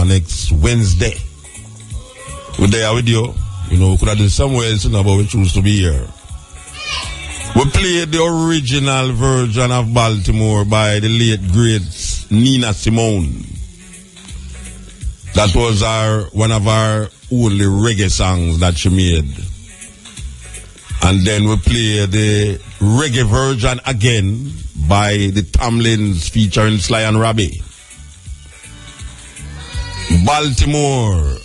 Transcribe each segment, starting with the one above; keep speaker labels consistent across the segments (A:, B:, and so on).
A: next Wednesday. We're there with you. You know, we could have done somewhere else, but we choose to be here. We played the original version of Baltimore by the late great Nina Simone. That was one of our only reggae songs that she made. And then we played the reggae version again by the Tamlins featuring Sly and Robbie. Baltimore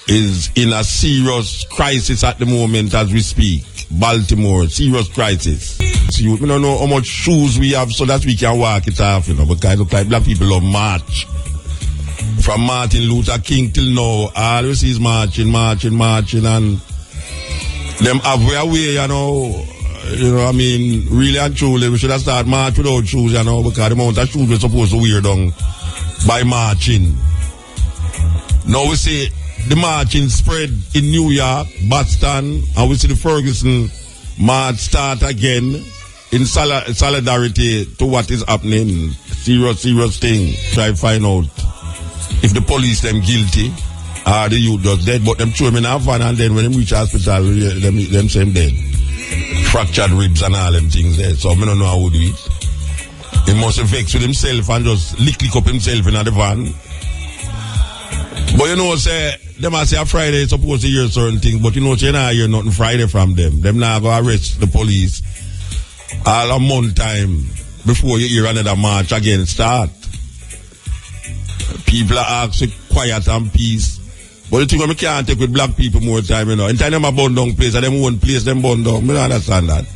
A: is in a serious crisis at the moment as we speak. Baltimore, serious crisis. So we don't know how much shoes we have so that we can walk it off, you know, because it looks like black people love march. From Martin Luther King till now, all we see is marching, and them halfway, you know, I mean, really and truly, we should have started march without shoes, you know, because the amount of shoes we're supposed to wear down by marching. Now we see the marching spread in New York, Boston, and we see the Ferguson march start again in solidarity to what is happening. Serious thing. Try to find out if the police them guilty or the youth just dead, but them throw them in a van and then when them reach hospital, them say them dead. Fractured ribs and all them things there. So I don't know how to do it. He must have vexed with himself and just lick up himself in the van. But you know, say, them I say a Friday is supposed to hear certain things, but you know, you not hear nothing Friday from them. Them now go arrest the police all a month time before you hear another march again start. People are asking quiet and peace. But the thing we can't take with black people more time, you know. In time them a burn down place and them own place, them burn down. I don't understand that.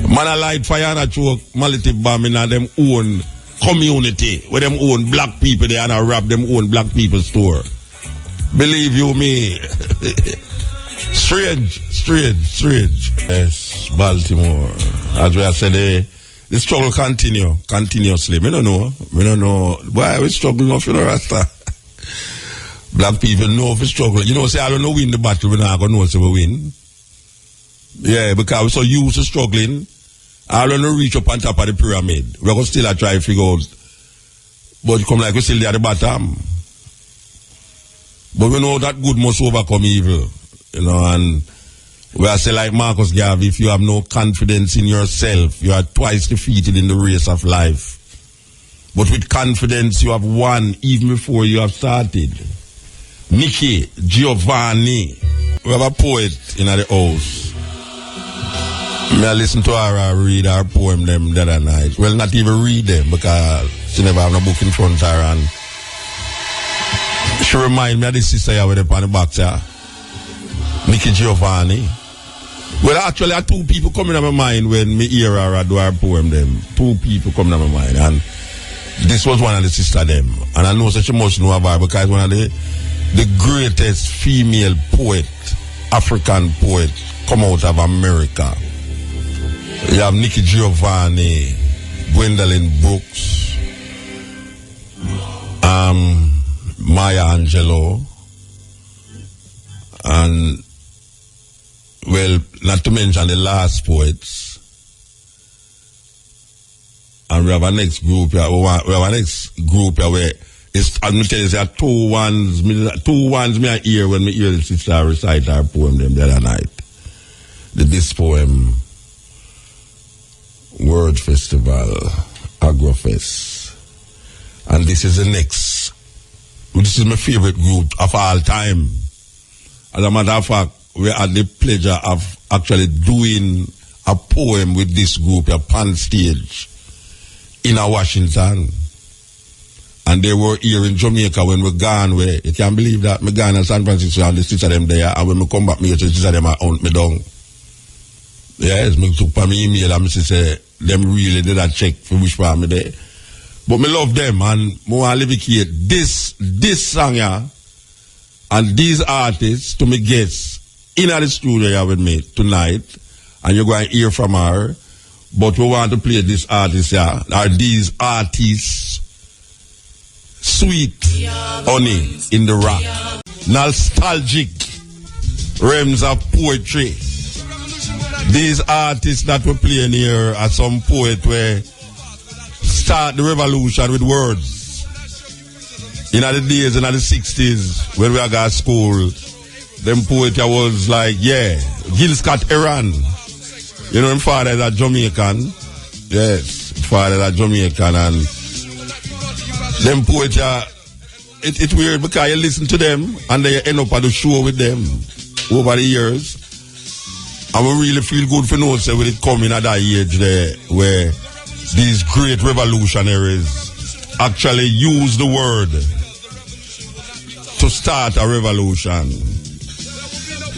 A: Man a light fire and a choke molotov bomb in them own community where them own black people they and a rob them own black people store. Believe you me. Strange. Yes, Baltimore. As we have said, the struggle continuously. We don't know why we struggle enough, you know, Rasta. Black people know if we struggle. You know, say I don't know win the battle, we're not gonna know say we win. Yeah, because we're so used to struggling. I don't know reach up on top of the pyramid. We're gonna still try to figure out. But come like we still there at the bottom. But we know that good must overcome evil. You know, and we are say like Marcus Garvey, if you have no confidence in yourself, you are twice defeated in the race of life. But with confidence you have won even before you have started. Nicky Giovanni, we have a poet in the house. I listen to her read her poem them the other night. Well, not even read them because she never have no book in front of her, and she remind me of the sister here with on the back there. Nicky Giovanni. Well, actually, I two people coming to my mind when me hear her do her poem them. Two people coming to my mind, and this was one of the sister them. And I know such a much know about her because one of the greatest female poet, African poet, come out of America. You have Nicky Giovanni, Gwendolyn Brooks, Maya Angelou, and well, not to mention the last poets. And we have a next group here. We have a next group here where it's, I'm tell you, there are two ones me I hear when me hear the sister recite her poem them the other night. This poem, Word Festival, Agrofest. And this is the next. This is my favorite group of all time. As a matter of fact, we had the pleasure of actually doing a poem with this group upon stage in Washington. And they were here in Jamaica when we gone where you can't believe that me gone in San Francisco and the sister them there, and when me come back me the sister them hunt me down. Yes, me took for me email and me say them really did a check for which part me there. But me love them and me want to dedicate this song here and these artists to me guests in the studio here with me tonight, and you're going to hear from her. But we want to play this artist here, or these artists, Sweet Honey in the Rock, nostalgic realms of poetry. These artists that we're playing here are some poet where start the revolution with words. in the days, in the 60s, when we got to school, them poet was like, yeah, Gil Scott Heron. You know, his father is a Jamaican. Yes, his father is a Jamaican. And them poet, it's weird because you listen to them and then you end up at the show with them over the years. And we really feel good for know, when it come in at that age there, where these great revolutionaries actually use the word to start a revolution.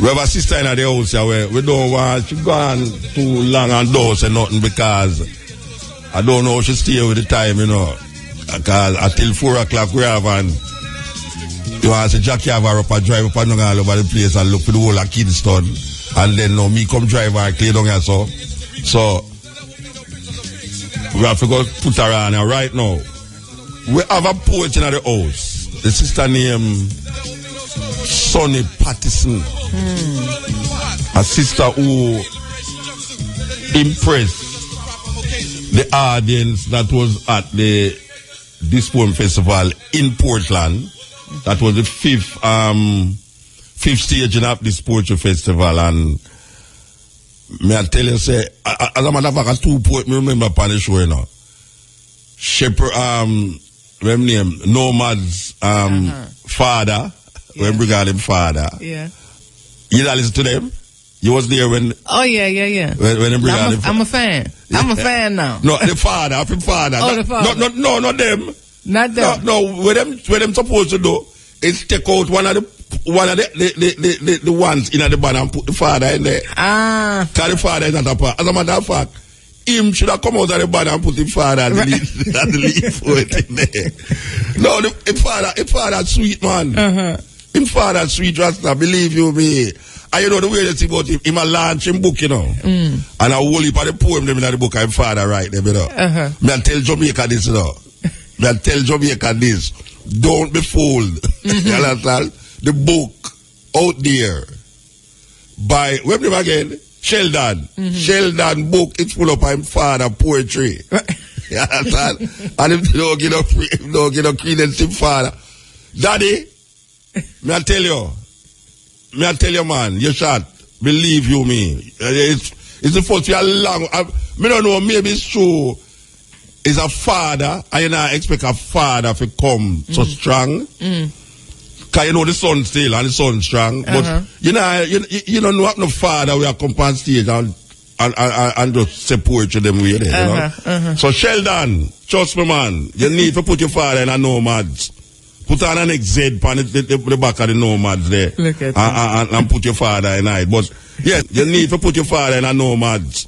A: We have a sister in the house here where we don't want she gone too long and don't say nothing because I don't know how she stay with the time, you know. Because until 4 o'clock we have and you want to say Jackie have her up and drive up and down all over the place and look for the whole of Kingston. And then now me come drive her and clear down here so. So we have to go put her on here right now. We have a poet in the house. The sister named Sunni Patterson. A sister who impressed the audience that was at this poem festival in Portland. That was the fifth staging of this poetry festival, and may I tell you, say, as a matter of fact, 2 poets me remember upon the show, you know. Shepherd, name Nomad's father, when we got him father.
B: Yeah.
A: You not listen to them? You was there when?
B: Oh yeah.
A: When we got him.
B: I'm a fan. I'm a fan now.
A: No, the father, of him father.
B: Oh, the father.
A: No, not them.
B: Not them.
A: No, what them supposed to do is take out one of the ones in the band and put the father in there. Because the father is not a part. As a matter of fact, him should have come out of the band and put his father as the lead poet in there. No, the father sweet man. Him father sweet Rasta, believe you me. And you know the way they say about him a launch him book, you know. And a whole heap of the poem them in the book and father write them, you know. Me and tell Jamaica this, you know. Me and tell Jamaica this. Don't be fooled. You understand? The book out there by, what's name again? Sheldon. Sheldon book, it's full of him father poetry. You understand? And if you don't get no credence to him father. Daddy, me I tell you, man, you shot. Believe you me. It's the first year long. I don't know, maybe it's true. It's a father. I not expect a father to come so strong. Because you know the son still and the son strong. But you don't know what no father we are come on stage and just say poetry them way there, you know. So Sheldon, trust me man, you need to put your father in a Nomads. Put on an XZ on the back of the Nomads there.
B: Look at
A: and put your father in it. But yeah, you need to put your father in a Nomads.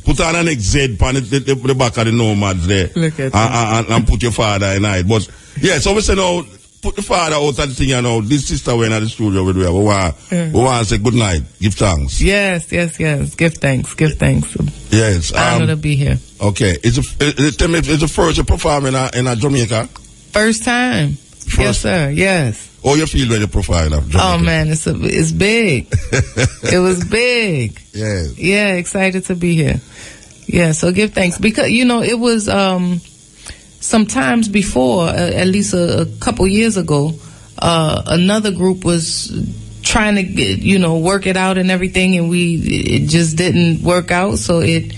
A: Put on an XZ on the back of the Nomads there.
B: Look at
A: and put your father in it. But yeah, so we say now, put the father out of the thing, you know. This sister went at the studio with her. We want to say good night. Give thanks.
B: Yes. Give thanks.
A: Yes.
B: Honor to be here.
A: Okay. It's the first you perform in a Jamaica?
B: First time. Yes, sir. Yes.
A: Oh, you feel very profile of Jamaica?
B: Oh man, it's big. It was big.
A: Yes.
B: Yeah, excited to be here. Yeah, so give thanks because you know it was sometimes before, at least a couple years ago, another group was trying to get, work it out and everything, and it just didn't work out. So it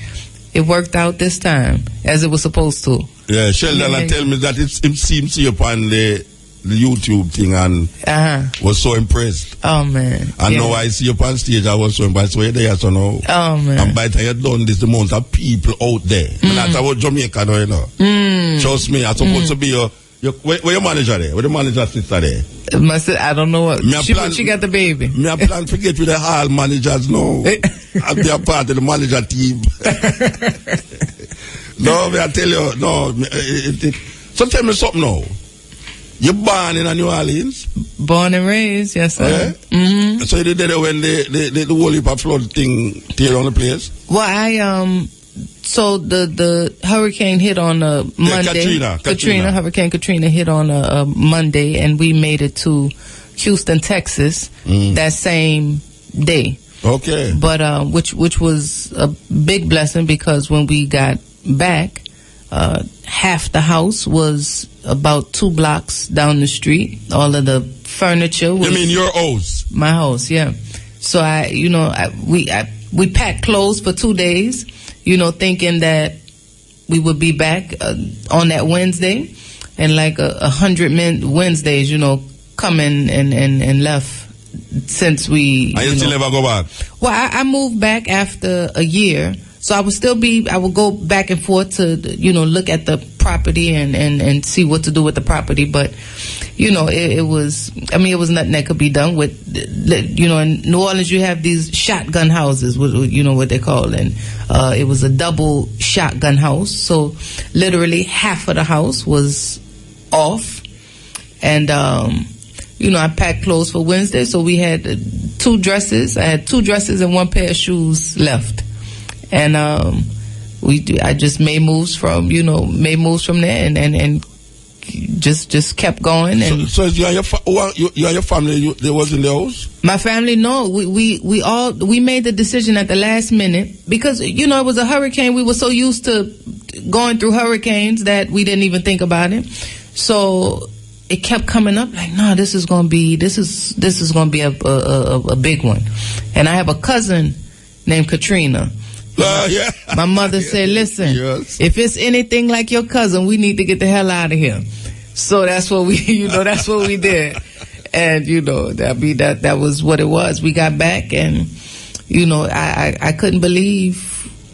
B: worked out this time as it was supposed to.
A: Yeah, Sheldon tell me that it seems to you upon the YouTube thing and was so impressed.
B: Oh man.
A: And now I see you on stage, I was so impressed. So you're there, so now.
B: Oh man.
A: And by the time you're done, there's the amount of people out there. That's about Jamaica now, you know. Trust me, I'm supposed to be where your manager there? Where the manager sister there?
B: I don't know what. She got the baby.
A: Me I plan to get with the hall managers now. I'll be a part of the manager team. No, I tell you, no. So tell me something now. You're born in New Orleans?
B: Born and raised, yes sir.
A: Yeah? So you did that when the whole heap of flood thing tear on the place?
B: Well, so the hurricane hit on a Monday. Hurricane Katrina hit on a Monday, and we made it to Houston, Texas that same day.
A: Okay.
B: But which was a big blessing because when we got back, half the house was about 2 blocks down the street. All of the furniture was...
A: You mean your house?
B: My house, yeah. So we packed clothes for 2 days, thinking that we would be back on that Wednesday. And like 100 Wednesdays, coming and left since we...
A: And you still never go back?
B: Well, I moved back after a year. So I would go back and forth to, look at the property and see what to do with the property. But, it was nothing that could be done with, in New Orleans you have these shotgun houses, what they call. And it was a double shotgun house. So literally half of the house was off. And, I packed clothes for Wednesday. So we had 2 dresses. I had 2 dresses and 1 pair of shoes left. And I just made moves from there and just kept going. And
A: so you and your family, they was in the house?
B: My family, no. We made the decision at the last minute because it was a hurricane. We were so used to going through hurricanes that we didn't even think about it. So it kept coming up like, no, this is gonna be a big one. And I have a cousin named Katrina.
A: Yeah.
B: My mother said, listen,
A: yes.
B: If it's anything like your cousin, we need to get the hell out of here. So that's what we, that's what we did. And, that was what it was. We got back and, I couldn't believe,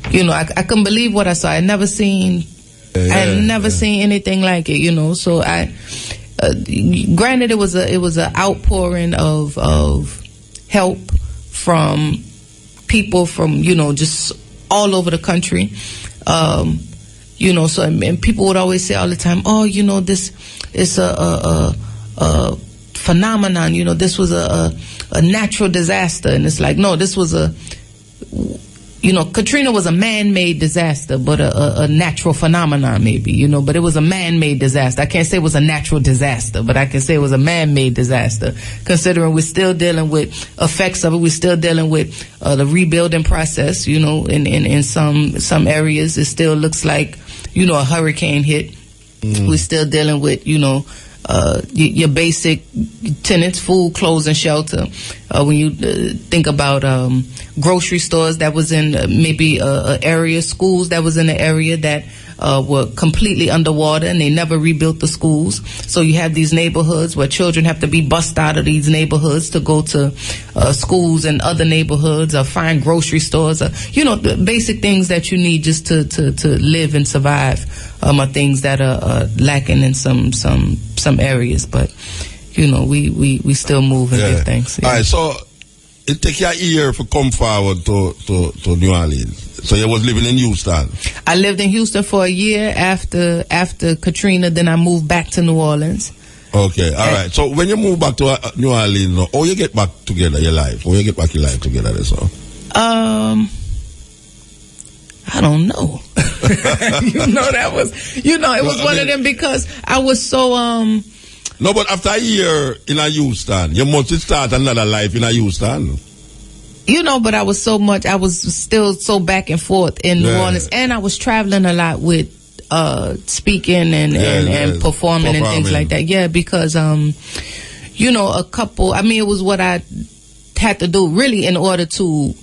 B: I couldn't believe what I saw. I never seen seen anything like it, so granted it was an outpouring of help from people from, just all over the country. So, and people would always say all the time, oh, this is a phenomenon, this was a natural disaster. And it's like, no, this was Katrina was a man-made disaster, but a natural phenomenon maybe, but it was a man-made disaster. I can't say it was a natural disaster, but I can say it was a man-made disaster, considering we're still dealing with effects of it. We're still dealing with the rebuilding process, in some areas. It still looks like, a hurricane hit. We're still dealing with, your basic tenants, food, clothes, and shelter. When you think about grocery stores that was in maybe area, schools that was in the area that were completely underwater and they never rebuilt the schools. So you have these neighborhoods where children have to be bussed out of these neighborhoods to go to schools in other neighborhoods or find grocery stores. The basic things that you need just to live and survive are things that are lacking in some areas. But, we still move and give thanks. Yeah.
A: All right, so it take you a year to come forward to New Orleans. So you was living in Houston.
B: I lived in Houston for a year after Katrina. Then I moved back to New Orleans.
A: Okay, all right. So when you move back to New Orleans, or you get back together your life, or you get back your life together, so.
B: I don't know. That was, it was one of them because I was so
A: No, but after a year in a Houston, you must start another life in a Houston.
B: But I was still so back and forth in New Orleans, and I was traveling a lot with speaking and performing and things like that. Yeah, because it was what I had to do really in order to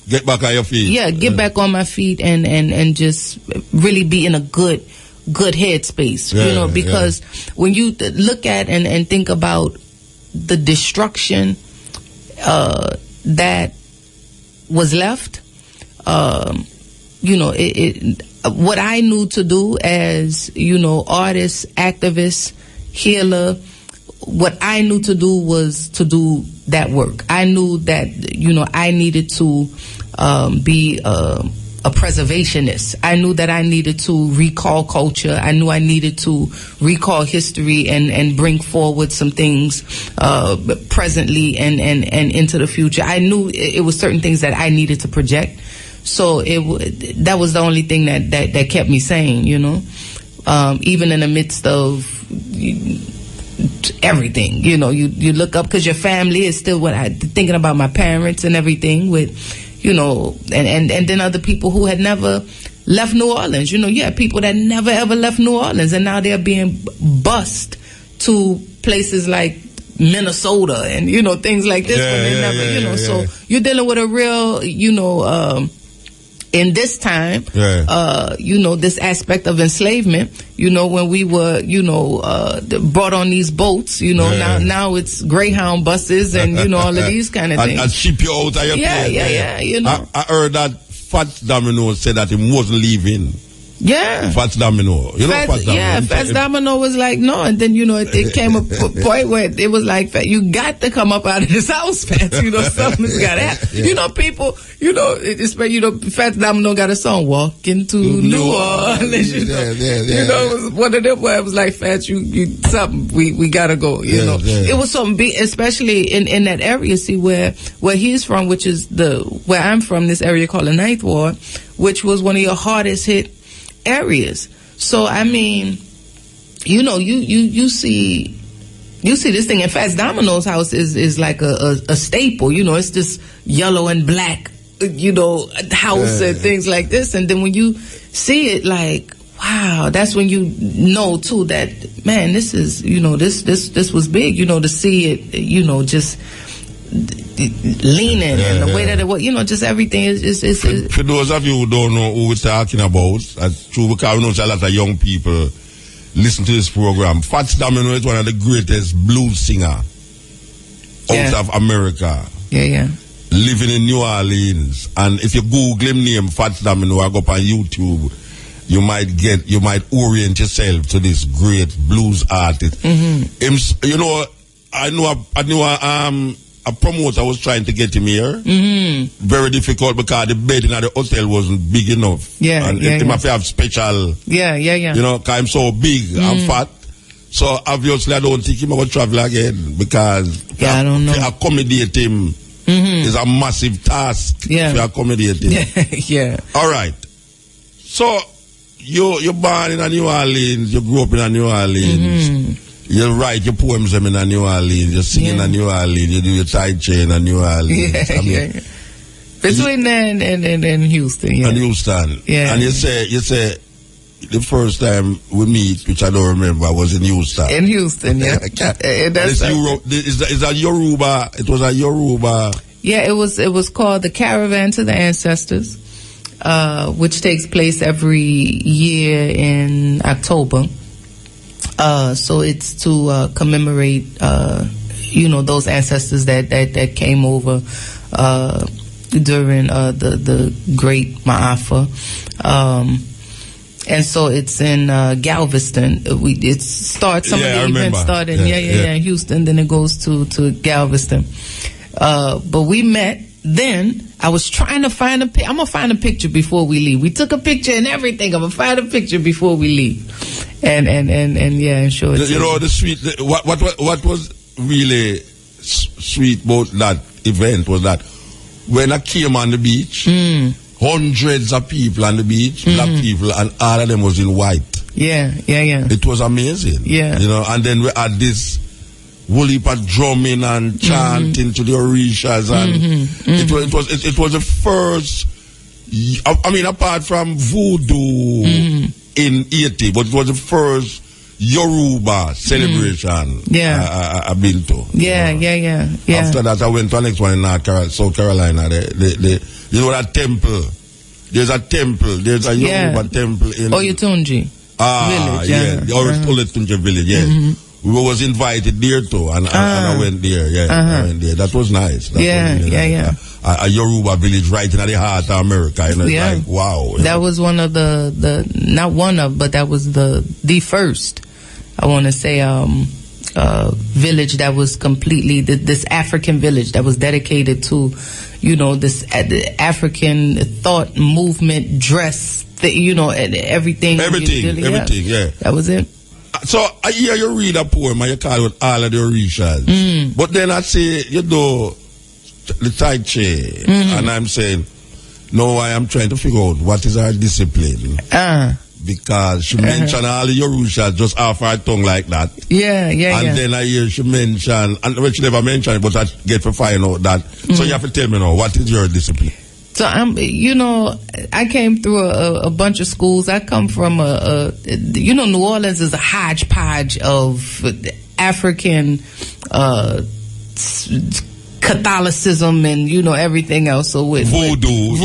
A: get back on your feet.
B: Yeah, get back on my feet and just really be in a good headspace. Because when you look at and think about the destruction that was left, what I knew to do as, artist, activist, healer, what I knew to do was to do that work. I knew that, I needed to be a preservationist. I knew that I needed to recall culture. I knew I needed to recall history and bring forward some things presently and into the future. I knew it was certain things that I needed to project. So that was the only thing that kept me sane, even in the midst of everything. You look up because your family is still thinking about my parents and everything with, and then other people who had never left New Orleans. You had people that never ever left New Orleans, and now they're being bused to places like Minnesota and things like this when they never So you're dealing with a real in this time this aspect of enslavement, when we were brought on these boats, now it's Greyhound buses and all of these kind of things
A: and ship you out of your place. I heard that Fats Domino said that he wasn't leaving. Fats Domino. Fats Domino?
B: Yeah, Fats Domino was like, no. And then, it came a point where it was like, you got to come up out of this house, Fats. Something's got to happen. People, Fats Domino got a song, Walk into New Orleans. It was one of them where it was like, Fats, something, we got to go, It was something big, especially in that area, see, where he's from, which is where I'm from, this area called the Ninth Ward, which was one of your hardest hit areas. So I mean, you see this thing. In fact, Domino's house is like a staple. It's this yellow and black, house and things like this. And then when you see it, like, wow, that's when you know too that, man, this is this was big. To see it, just leaning and the way that it was, just everything is
A: for those of you who don't know who we're talking about, that's true, because we know a lot of young people listen to this program. Fats Domino is one of the greatest blues singer out of America. Living in New Orleans, and if you Google him name Fats Domino or go up on YouTube, you might orient yourself to this great blues artist. I knew a promoter was trying to get him here. Very difficult because the bed in the hotel wasn't big enough. And he must have special. Because I'm so big and fat. So obviously I don't think he will travel again because
B: I don't know.
A: To accommodate him is a massive task. To accommodate him. All right. So you're born in New Orleans. You grew up in New Orleans. You write your poems in New Orleans, you sing in New Orleans, you do your Tai Chi in New Orleans.
B: Between then and Houston.
A: And Houston. And you say the first time we meet, which I don't remember, was in Houston.
B: In Houston,
A: Is that Yoruba? It was a Yoruba.
B: Yeah, it was called the Caravan to the Ancestors, which takes place every year in October. So it's to commemorate, those ancestors that came over during the Great Ma'afa. And so it's in Galveston. Some of the events start in Houston, then it goes to Galveston. But we met. Then I was trying to find I'm gonna find a picture before we leave. We took a picture and everything. I'm gonna find a picture before we leave. And sure.
A: The sweet. What was really sweet about that event was that when I came on the beach, hundreds of people on the beach, black people, and all of them was in white. It was amazing. And then we had this whole heap of drumming and chanting to the Orishas, and it was the first. I mean, apart from voodoo in Haiti, but it was the first Yoruba celebration I've been to. After that, I went to the next one in South Carolina. That temple. There's a temple. There's a Yoruba temple in
B: Oyetunji village.
A: The Oyetunji village. We was invited there too, and I went there. I went there. That was nice. That was really nice. A Yoruba village right in the heart of America. Like, wow.
B: That was one of not one of, but that was the first, I want to say, village that was completely, this African village that was dedicated to, this African thought movement, dress, and everything.
A: Everything,
B: That was it.
A: So I hear you read a poem and you call it all of the Orishas. But then I say, the Tai Chi, and I'm saying, no, I am trying to figure out what is our discipline. Because she mentioned all the Orishas just off her tongue like that. And then I hear she mention, and well, she never mentioned it, but I get to find out that. So you have to tell me now, what is your discipline?
B: So I came through a bunch of schools. I come from New Orleans is a hodgepodge of African Catholicism and everything else. So with
A: voodoo,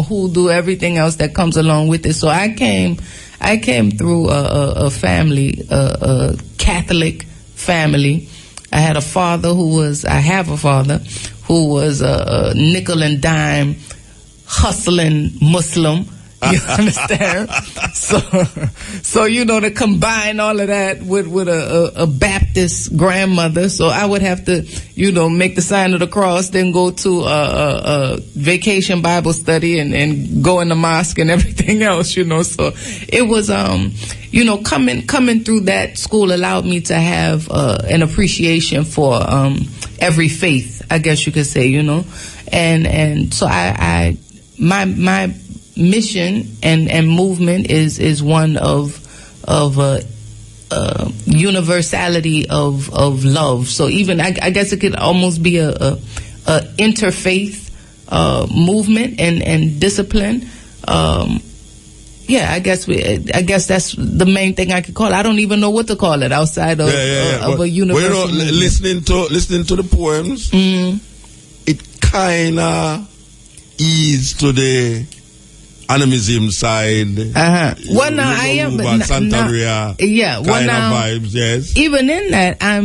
B: hoodoo, everything else that comes along with it. So I came through a family, a Catholic family. I have a father who was a nickel and dime hustling Muslim. You understand? So to combine all of that with a Baptist grandmother, so I would have to, make the sign of the cross, then go to a vacation Bible study and go in the mosque and everything else, So it was, coming through that school allowed me to have an appreciation for every faith, I guess you could say, and so my mission and movement is one of universality of love. So even I guess it could almost be a interfaith movement and discipline. I guess that's the main thing I could call it. I don't even know what to call it outside of a universal.
A: Listening to the poems, it kind of ease to the animism side.
B: Well, now I am
A: Santeria.
B: Yeah. Well, now
A: vibes. Yes.
B: Even in that, I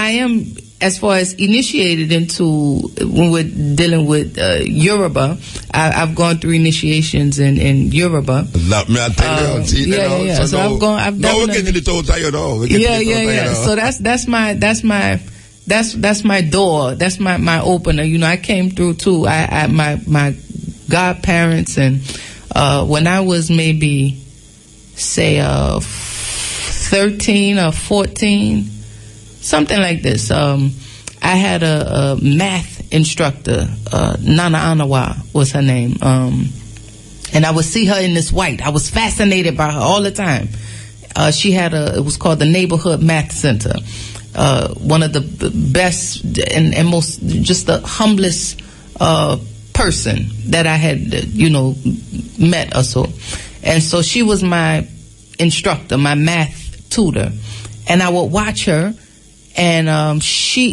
B: am as far as initiated into when we're dealing with Yoruba. I've gone through initiations in Yoruba.
A: May I tell you?
B: Yeah. So I've gone.
A: Now we're getting it all tired.
B: Yeah. So that's my door. That's my opener. I came through too. My godparents, and when I was maybe say 13 or 14, something like this, I had a math instructor, Nana Anawa was her name, and I would see her in this white. I was fascinated by her all the time. She had it was called the Neighborhood Math Center, one of the best and most, just the humblest person that I had, met or so. And so she was my instructor, my math tutor. And I would watch her, and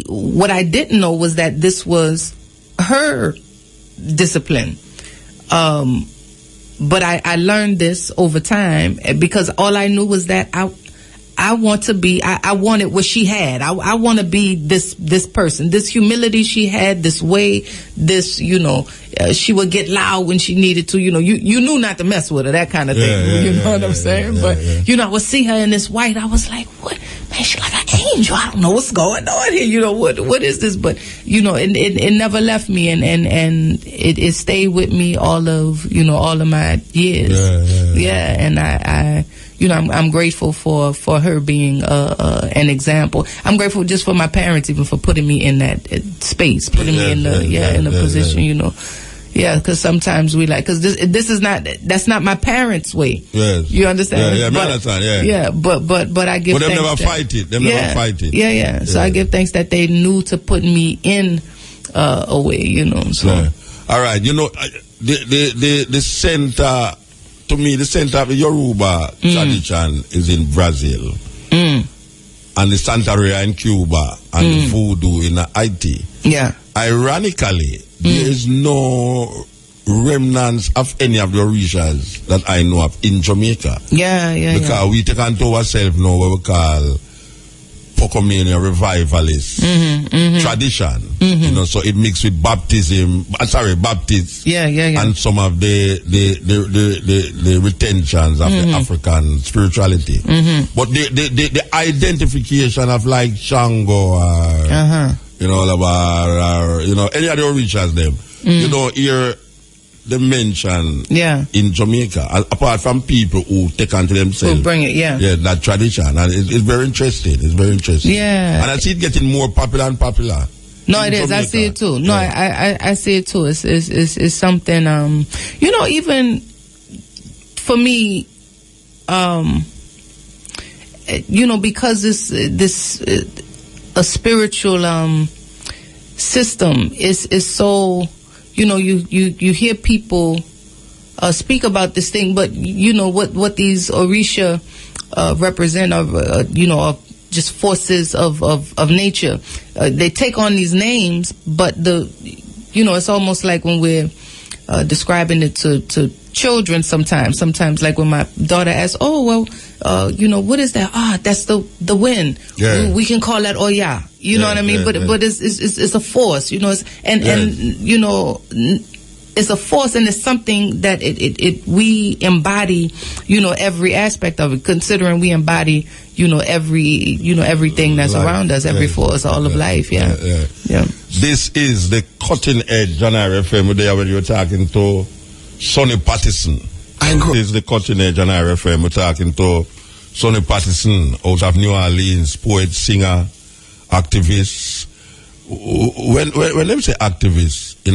B: what I didn't know was that this was her discipline. But I learned this over time, because all I knew was that I wanted what she had. I want to be this person, this humility she had, this way, this, she would get loud when she needed to, you knew not to mess with her, that kind of thing. You know what I'm saying? But I would see her in this white. I was like, what? Man, she's like an angel. I don't know what's going on here. What is this? But, it never left me, and it stayed with me all of my years. Yeah. And I'm grateful for her being an example. I'm grateful just for my parents, even for putting me in that space, putting me in the position, because sometimes because this is that's not my parents' way. Yes. You understand?
A: Yeah, I understand.
B: Yeah, but I give.
A: But
B: thanks
A: never fight it. Them never fight it.
B: Yeah. So I give thanks that they knew to put me in a way, So.
A: Yeah. All right, the center. To me, the center of the Yoruba tradition is in Brazil, and the Santeria in Cuba, and the voodoo in Haiti.
B: Yeah.
A: Ironically, there is no remnants of any of the orishas that I know of in Jamaica. Because we take onto ourselves now what we call Pocomania revivalist tradition. So it mixed with Baptist, and some of the retentions of the African spirituality. But the identification of like Shango or any of the orishas them, here they mention in Jamaica, apart from people who take onto themselves,
B: who bring it,
A: that tradition, and it's very interesting. It's very interesting. And I see it getting more popular and popular.
B: No, it is. I see it too. No, I see it too. It's something. Even for me, because this a spiritual system is so, you hear people speak about this thing, but what these Orisha represent are just forces of nature. They take on these names, but it's almost like when we're describing it to children sometimes like when my daughter asks, what is that? That's the wind.
A: Yeah.
B: We can call that Oya. You know what I mean? But it's a force, it's a force, and it's something that we embody, every aspect of it, considering we embody, everything that's around us, every force, all of life. Yeah.
A: This is the Cutting Edge on RFM. There when you're talking to Sunni Patterson. This is the Cutting Edge on RFM. We're talking to Sunni Patterson out of New Orleans, poet, singer, activist. When them say activist in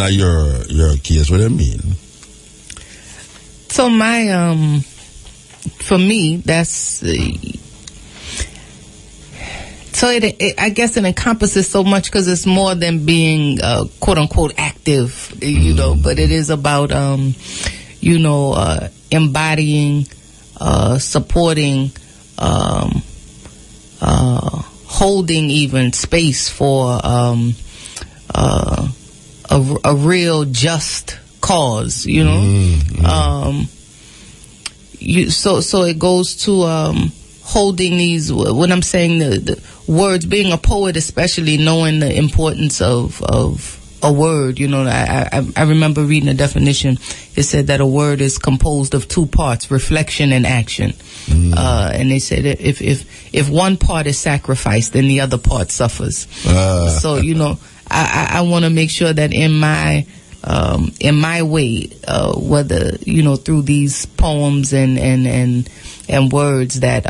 A: your case, what do you mean?
B: So for me, that's I guess it encompasses so much because it's more than being quote unquote active, but it is about embodying, supporting, holding even space for a real just cause, so it goes to holding these, when I'm saying the words, being a poet, especially knowing the importance of a word. I remember reading a definition. It said that a word is composed of two parts, reflection and action. And they said that if one part is sacrificed, then the other part suffers. So I want to make sure that in my way, whether through these poems and words, that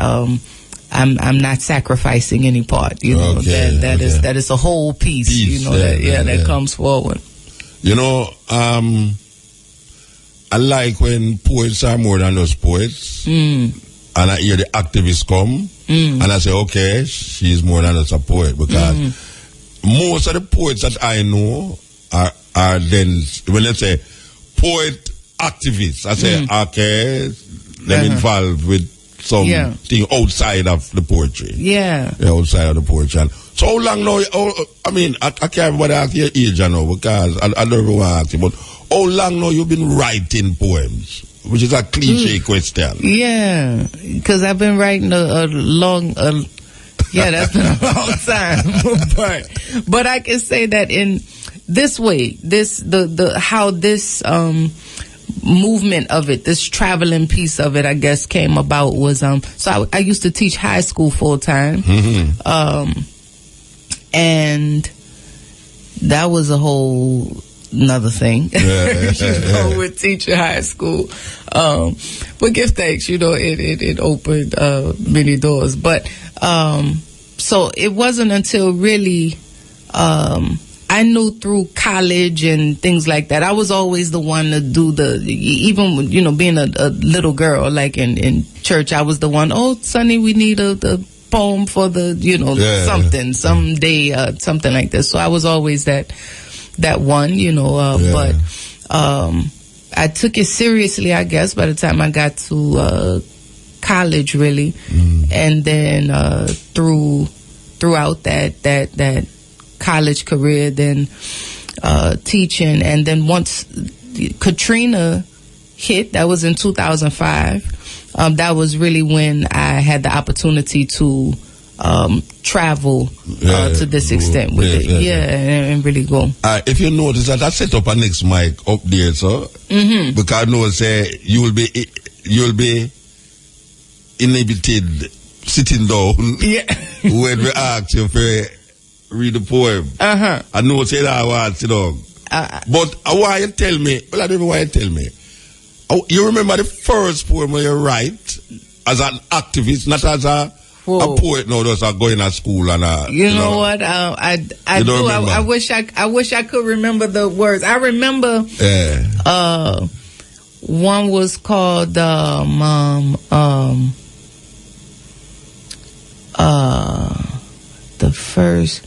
B: I'm not sacrificing any part. That is a whole piece. That comes forward.
A: I like when poets are more than just poets, and I hear the activists come, and I say, okay, she's more than just a poet, because most of the poets that I know are then, when they say poet activists, I say, okay, them involved with something outside of the poetry. Outside of the poetry. And so how long now, I can't remember ask your age now, because I don't know what I ask you, but how long now you've been writing poems? Which is a cliche question.
B: Yeah, because I've been writing a long, that's been a long time. but I can say that in this way, how this movement of it, this traveling piece of it, I guess, came about was so I used to teach high school full time, and that was a whole another thing. With teaching high school, but give thanks, it opened many doors. But so it wasn't until really I knew through college and things like that. I was always the one to do even being a little girl, like in church, I was the one. Oh, Sunny, we need the poem for the something someday, something like this. So I was always that one, but I took it seriously, I guess, by the time I got to college, really. And then throughout that college career, then teaching, and then once Katrina hit, that was in 2005, that was really when I had the opportunity to travel to this extent with it. And really go.
A: If you notice that I set up a next mic up there, so because I know say you will be inhibited sitting down when we ask you for read the poem. I know say that I want to sit down. But I want you to tell me, I don't even want you to tell me. You remember the first poem when you write as an activist, not as a poet now, just going to school and
B: you know what? I do. I wish I could remember the words. I remember one was called the first.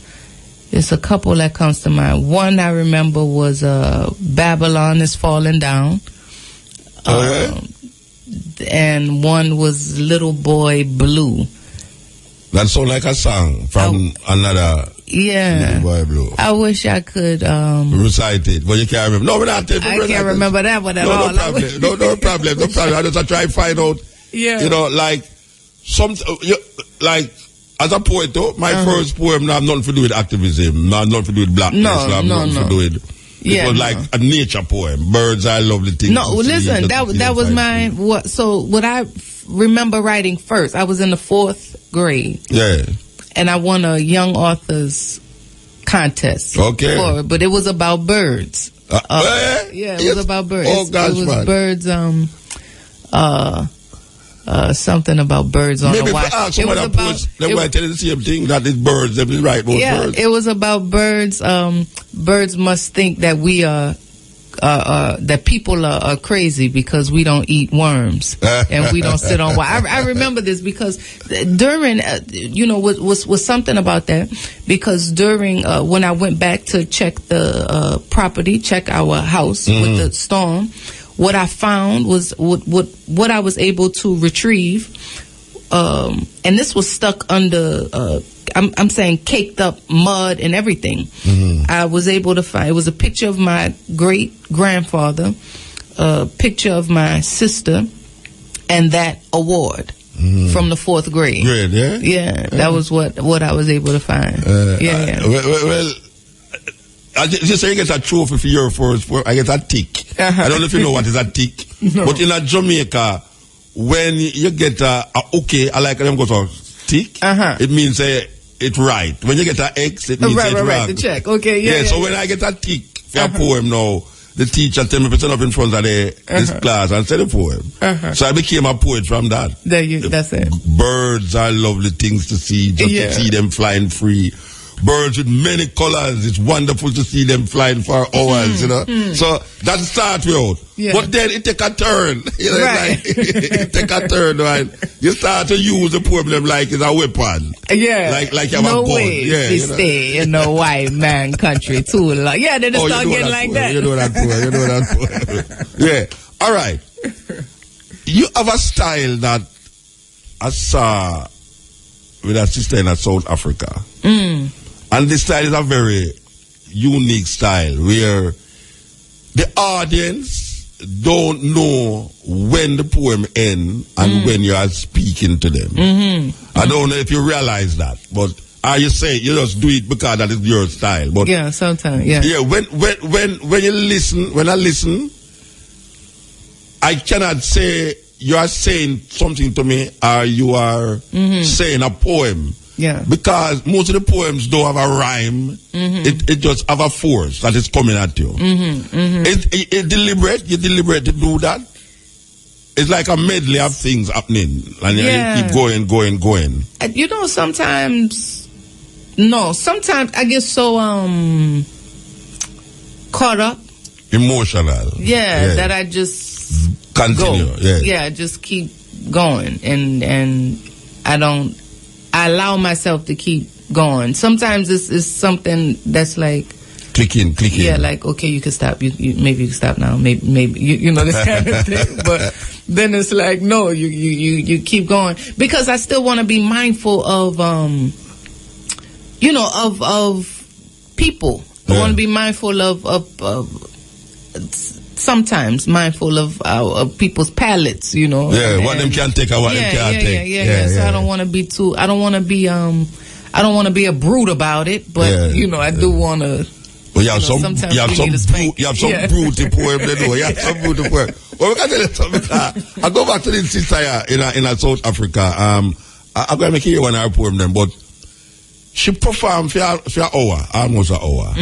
B: There's a couple that comes to mind. One I remember was Babylon is Falling Down. And one was Little Boy Blue.
A: That sounds like a song from another Little Boy Blue.
B: I wish I could
A: recite it, but you can't remember. No, we're not.
B: I can't remember that one at all.
A: No problem. No problem. I just try to find out.
B: Yeah.
A: You know, like as a poet, though, my first poem have nothing to do with activism, nothing to do with blackness, nothing to do with. It was like a nature poem. Birds are lovely things.
B: No, listen, that was mine. What I remember writing first, I was in the 4th grade.
A: Yeah.
B: And I won a young authors contest.
A: Okay.
B: But it was about birds. It was about birds.
A: Oh gosh,
B: it was birds. Something about birds on
A: maybe
B: the watch.
A: Maybe some other poets, they might tell you the same thing, that is birds. They will write about birds.
B: It was about birds. Birds must think that we are, that people are crazy because we don't eat worms and we don't sit on. I remember this because during, was something about that, because during when I went back to check the property, check our house with the storm. What I found was what I was able to retrieve, and this was stuck under, I'm saying caked up mud and everything. I was able to find, it was a picture of my great-grandfather, a picture of my sister, and that award from the 4th grade.
A: Great, yeah?
B: Yeah, that was what I was able to find.
A: Well, I just say you get a trophy for your first poem. I get a tick. I don't know if you know what is a tick.
B: No.
A: But in a Jamaica, when you get a okay, I like them go to tick, it means it's right. When you get an X, it means it's wrong.
B: Right, the check. Okay, yeah.
A: So when I get a tick for a poem now, the teacher tell me to stand up in front of this class and say the poem. So I became a poet from that.
B: That's it.
A: Birds are lovely things to see, just to see them flying free. Birds with many colors. It's wonderful to see them flying for hours, you know. So that starts out. Yeah. But then it take a turn. You know,
B: right.
A: It take a turn, right? You start to use the problem like it's a weapon.
B: Yeah.
A: Like you have a gun.
B: They stay in a white man country too long. Yeah, they just start getting like that.
A: You know that poem. Yeah. All right. You have a style that I saw with a sister in South Africa. And this style is a very unique style where the audience don't know when the poem ends and when you are speaking to them. I don't know if you realize that, but are you saying you just do it because that is your style? But
B: yeah, sometimes, yeah.
A: Yeah, when you listen, when I listen, I cannot say you are saying something to me or you are saying a poem.
B: Yeah.
A: Because most of the poems don't have a rhyme. It just have a force that is coming at you. It's deliberate. You deliberate to do that. It's like a medley of things happening. And you keep going.
B: You know, sometimes I get so caught up.
A: Emotional.
B: Yeah, that I just
A: continue.
B: Go. Yeah, just keep going. And I allow myself to keep going. Sometimes it's something that's like
A: clicking.
B: Yeah, like okay, you can stop. Maybe you can stop now. Maybe you know this kind of thing. But then it's like no, you keep going because I still want to be mindful of people. I want to be mindful of sometimes mindful of people's palates, you know.
A: Yeah, what them can take and what them can't take.
B: Yeah. So I don't want to be too. I don't want to be a brute about it, but I do want to.
A: Well, you have some brutal poem, you know. You have some brutal poem. Well, we can tell you something. I go back to this sister in South Africa. I'm going to make you one of her poem then, but she performed for an hour, almost an hour,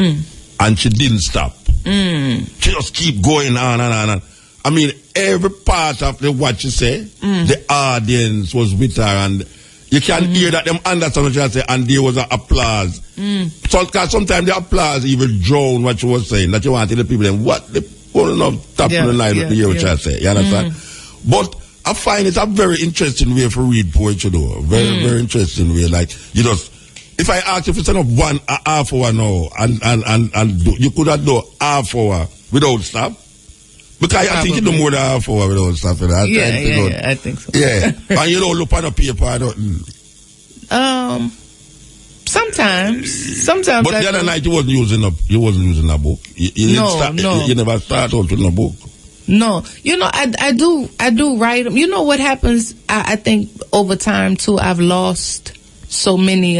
A: and she didn't stop. She just keep going on and on. I mean, every part of what she said, the audience was with her, and you can hear that them understand what she say, and there was an applause. So, cause sometimes the applause even drown what she was saying, that you want to tell the people then what the whole enough top of the line to hear what she say. You understand? But I find it's a very interesting way for read poetry, though. Very interesting way. Like you just If I ask you to send up half hour now, and you could have done half hour without stop. Because I think you do more than half hour without stop.
B: Yeah, I think so.
A: Yeah, and you don't look on the paper. I don't.
B: Sometimes.
A: But the other night you wasn't using a book. You never start out with a book.
B: No, I do write them. You know what happens? I think over time too, I've lost so many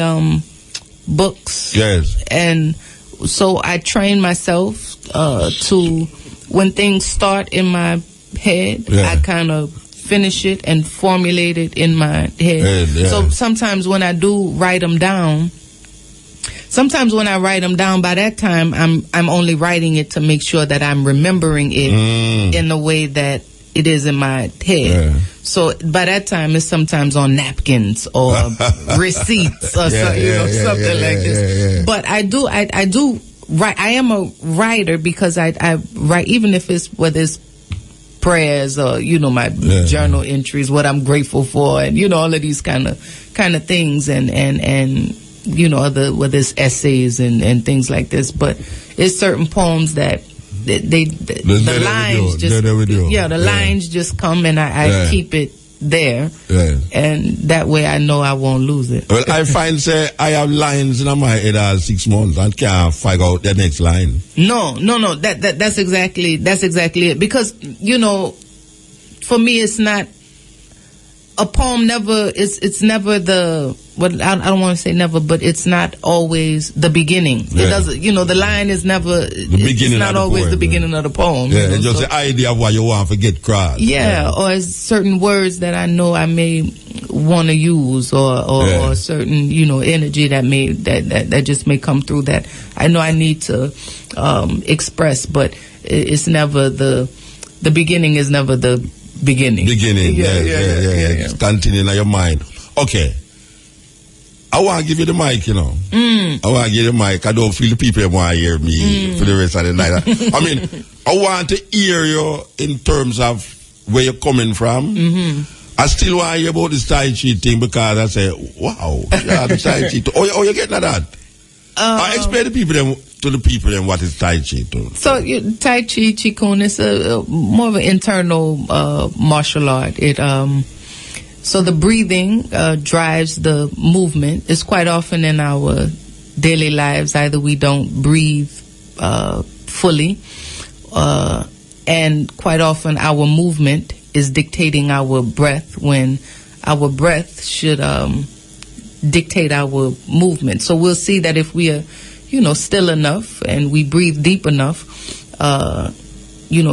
B: books.
A: Yes.
B: And so I train myself to, when things start in my head, I kind of finish it and formulate it in my head. So sometimes when I do write them down, by that time I'm only writing it to make sure that I'm remembering it in the way that it is in my head. So by that time it's sometimes on napkins or receipts or something like this. But I do write. I am a writer because I write, even if it's whether it's prayers or my journal entries, what I'm grateful for, and all of these kind of things, and whether it's essays and things like this. But it's certain poems that the lines just come, and I keep it there, and that way I know I won't lose it.
A: Well, I find I have lines in my head 6 months and can't figure out the next line.
B: No, that's exactly it. Because for me, it's not a poem. It's never the. Well, I don't want to say never, but it's not always the beginning. It doesn't. The line is never the beginning. It's not always the beginning of the poem.
A: Yeah, it's just the idea of what you want to get across.
B: Yeah, or certain words that I know I may want to use, or certain energy that just may come through that I know I need to express, but it's never the beginning. Is never the beginning.
A: Yeah. It's continuing in your mind. Okay. I want to give you the mic, I want to give you the mic. I don't feel the people want to hear me for the rest of the night. I mean, I want to hear you in terms of where you're coming from. I still want to hear about this Tai Chi thing because I say, wow, the Tai Chi. Oh, you're getting at that? I explain to the people then what is Tai Chi too.
B: So Tai Chi, Qigong is more of an internal martial art. So the breathing drives the movement. It's quite often in our daily lives, either we don't breathe fully, and quite often our movement is dictating our breath, when our breath should dictate our movement. So we'll see that if we are, still enough and we breathe deep enough,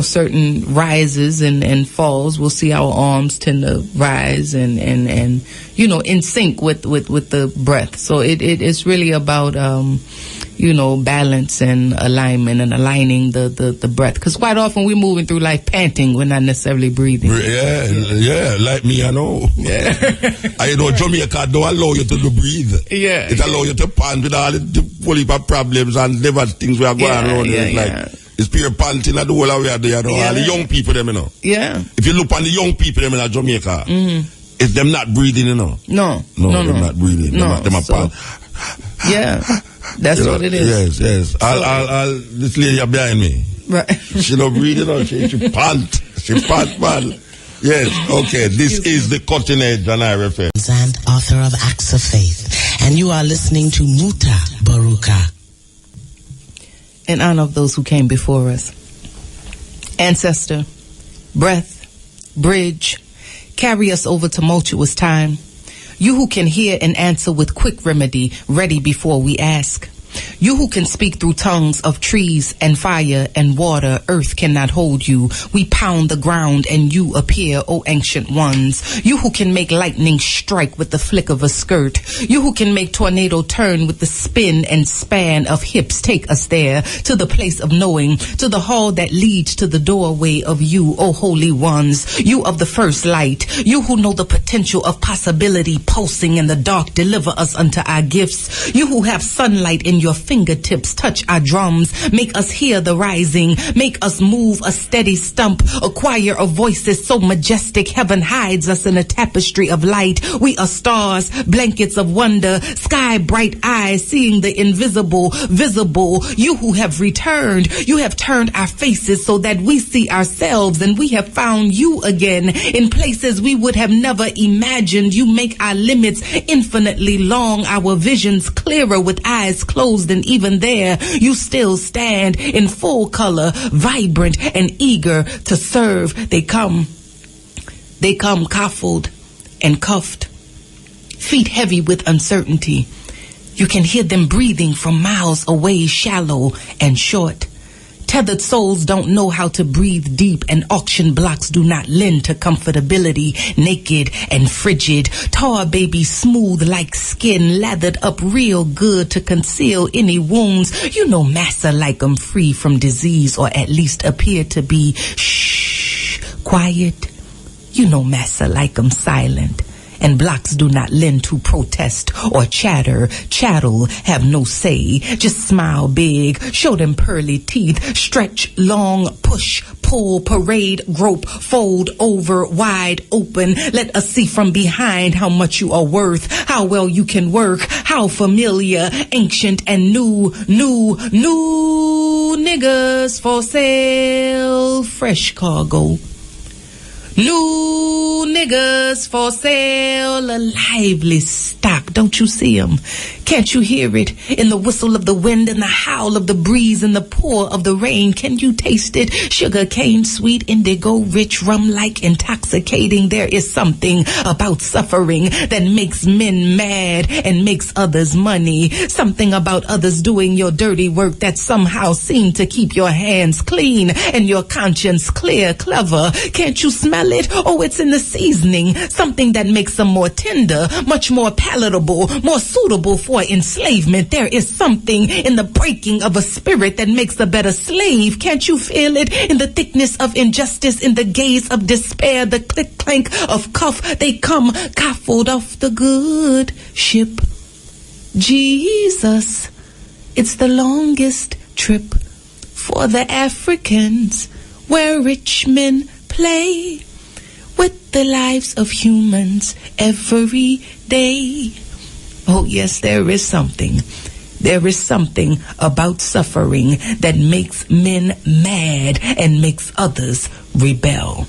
B: certain rises and falls, we'll see our arms tend to rise and in sync with the breath. So it's really about balance and alignment and aligning the breath. Because quite often we're moving through life panting, we're not necessarily breathing.
A: Yeah, like me, I know. Yeah. Jamaica don't allow you to breathe.
B: Yeah.
A: It allows you to pant with all the full heap of problems and never things we are going around. It's pure panting at the whole of there, all the young people,
B: Yeah.
A: If you look on the young people, in Jamaica, it's them not breathing,
B: No,
A: they're not breathing.
B: No.
A: Them pant.
B: Yeah, that's what it is.
A: Yes. I'll this lady behind me.
B: Right.
A: She not breathing, she pant. She pant, man. Yes, okay. This is the Cutting Edge on RFM.
C: And author of Acts of Faith. And you are listening to Muta Baruka.
B: In honor of those who came before us. Ancestor, breath, bridge, carry us over tumultuous time. You who can hear and answer with quick remedy, ready before we ask. You who can speak through tongues of trees and fire and water, earth cannot hold you. We pound the ground and you appear, O ancient ones. You who can make lightning strike with the flick of a skirt. You who can make tornado turn with the spin and span of hips. Take us there, to the place of knowing, to the hall that leads to the doorway of you, O holy ones. You of the first light, you who know the potential of possibility pulsing in the dark, deliver us unto our gifts. You who have sunlight in letting your fingertips touch our drums. Make us hear the rising, make us move a steady stump, a choir of voices so majestic. Heaven hides us in a tapestry of light. We are stars, blankets of wonder, sky bright eyes, seeing the invisible, visible. You who have returned, you have turned our faces so that we see ourselves, and we have found you again in places we would have never imagined. You make our limits infinitely long, our visions clearer with eyes closed, and even there you still stand in full color, vibrant and eager to serve. They come coffled and cuffed, feet heavy with uncertainty. You can hear them breathing from miles away, shallow and short. Tethered souls don't know how to breathe deep, and auction blocks do not lend to comfortability. Naked and frigid, tar baby smooth like skin, lathered up real good to conceal any wounds. You know massa like 'em free from disease, or at least appear to be quiet. You know massa like 'em silent. And blocks do not lend to protest or chatter. Chattel have no say. Just smile big, show them pearly teeth, stretch long, push, pull, parade, grope, fold over, wide open. Let us see from behind how much you are worth, how well you can work, how familiar, ancient and new niggas for sale, fresh cargo. New niggas for sale, a lively stock. Don't you see 'em? Can't you hear it in the whistle of the wind and the howl of the breeze and the pour of the rain? Can you taste it? Sugar cane, sweet, indigo, rich, rum-like, intoxicating. There is something about suffering that makes men mad and makes others money. Something about others doing your dirty work that somehow seem to keep your hands clean and your conscience clear, clever. Can't you smell it? Oh, it's in the seasoning. Something that makes them more tender, much more palatable, more suitable for enslavement. There is something in the breaking of a spirit that makes a better slave. Can't you feel it in the thickness of injustice, in the gaze of despair, the click clank of cuff? They come coffled off the good ship. Jesus, it's the longest trip for the Africans, where rich men play with the lives of humans every day. Oh yes, there is something. There is something about suffering that makes men mad and makes others rebel.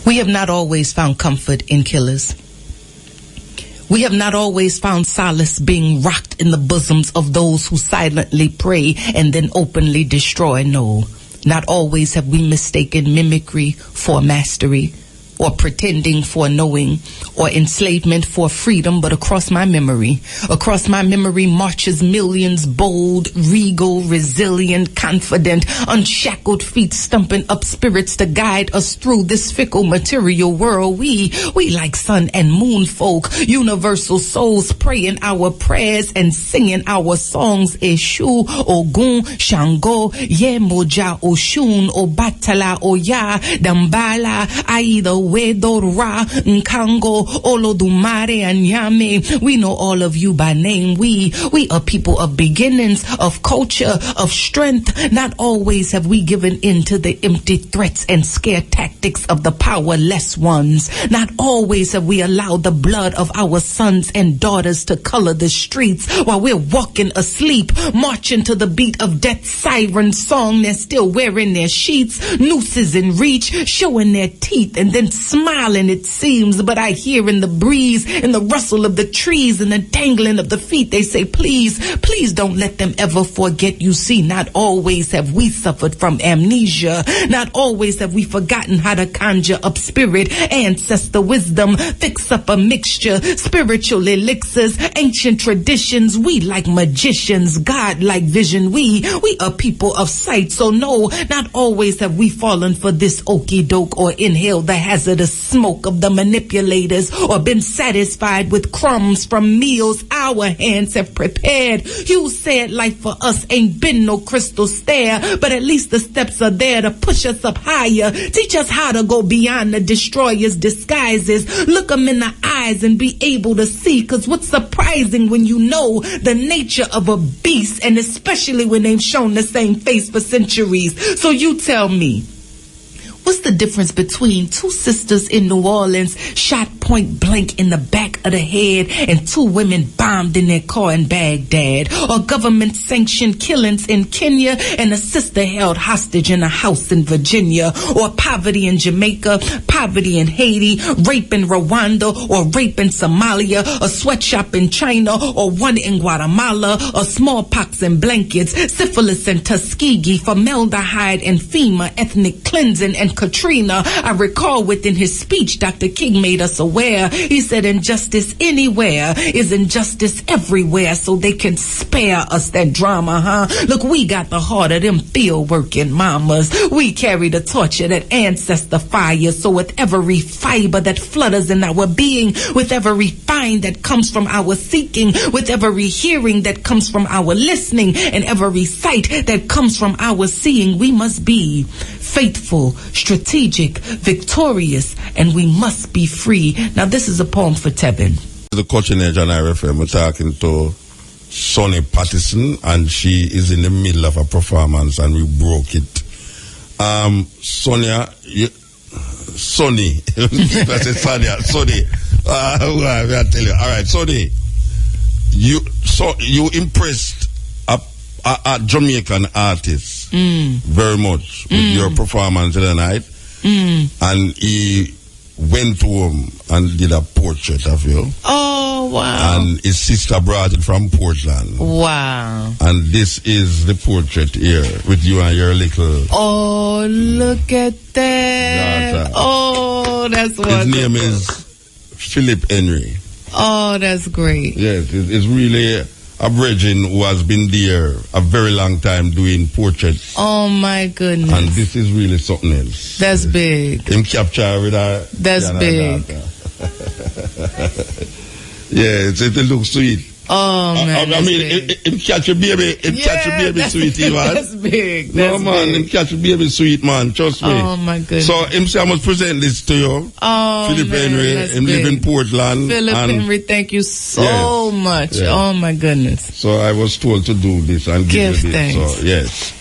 B: We have not always found comfort in killers. We have not always found solace being rocked in the bosoms of those who silently pray and then openly destroy. No, not always have we mistaken mimicry for mastery, or pretending for knowing, or enslavement for freedom. But across my memory marches millions, bold, regal, resilient, confident, unshackled feet stumping up spirits to guide us through this fickle material world. We like sun and moon folk, universal souls, praying our prayers and singing our songs. Eshu, Ogun, Shango, Yemoja, Oshun, Obatala, Oya, Dambala, Aida, Wedora, Nkango, Olodumare, and Yame. We know all of you by name. We are people of beginnings, of culture, of strength. Not always have we given in to the empty threats and scare tactics of the powerless ones. Not always have we allowed the blood of our sons and daughters to color the streets while we're walking asleep, marching to the beat of death's siren song. They're still wearing their sheets, nooses in reach, showing their teeth, and then smiling, it seems. But I hear in the breeze, in the rustle of the trees, and the dangling of the feet, they say, please, please don't let them ever forget. You see, not always have we suffered from amnesia. Not always have we forgotten how to conjure up spirit, ancestor wisdom, fix up a mixture, spiritual elixirs, ancient traditions. We like magicians, God-like vision. We are people of sight. So no, not always have we fallen for this okey doke or inhaled the hazard hazardous smoke of the manipulators, or been satisfied with crumbs from meals our hands have prepared. You said life for us ain't been no crystal stair, but at least the steps are there to push us up higher. Teach us how to go beyond the destroyer's disguises. Look them in the eyes and be able to see, cause what's surprising when you know the nature of a beast, and especially when they've shown the same face for centuries. So you tell me, what's the difference between two sisters in New Orleans shot point blank in the back of the head and two women bombed in their car in Baghdad, or government-sanctioned killings in Kenya and a sister held hostage in a house in Virginia, or poverty in Jamaica, poverty in Haiti, rape in Rwanda, or rape in Somalia, a sweatshop in China, or one in Guatemala, or smallpox in blankets, syphilis in Tuskegee, formaldehyde and FEMA, ethnic cleansing and Katrina. I recall within his speech, Dr. King made us aware. He said injustice anywhere is injustice everywhere, so they can spare us that drama, huh? Look, we got the heart of them field working mamas. We carry the torch of that ancestor fire, so with every fiber that flutters in our being, with every find that comes from our seeking, with every hearing that comes from our listening, and every sight that comes from our seeing, we must be faithful, strategic, victorious, and we must be free. Now, this is a poem for Tevin.
A: The coaching age and I refer, we're talking to Sunni Patterson, and she is in the middle of a performance, and we broke it. Sonia, Sunni, I said Sonia, Sunni. I'll tell you. All right, Sunni, you impressed a Jamaican artist very much with your performance the night, and he went home and did a portrait of you.
B: Oh, wow.
A: And his sister brought it from Portland.
B: Wow.
A: And this is the portrait here with you and your little...
B: Oh, look at that.
A: daughter.
B: Oh, that's wonderful.
A: His name is Philip Henry.
B: Oh, that's great.
A: Yes, it's really a virgin who has been there a very long time doing portraits.
B: Oh, my goodness.
A: And this is really something else.
B: That's big.
A: Him capture with her.
B: That's big.
A: Yeah, it looks sweet.
B: Oh, man.
A: I mean, him catch a baby. Him catch a baby sweet, man.
B: That's big.
A: No, man, him catch a baby sweet, man. Trust me.
B: Oh, my goodness.
A: So, him say I must present this to you.
B: Oh,
A: Philip
B: man,
A: Henry.
B: that's
A: Him
B: big.
A: live in Portland.
B: Philip Henry, thank you so much. Yeah. Oh, my goodness.
A: So, I was told to do this and give you this.
B: Thanks.
A: So, yes.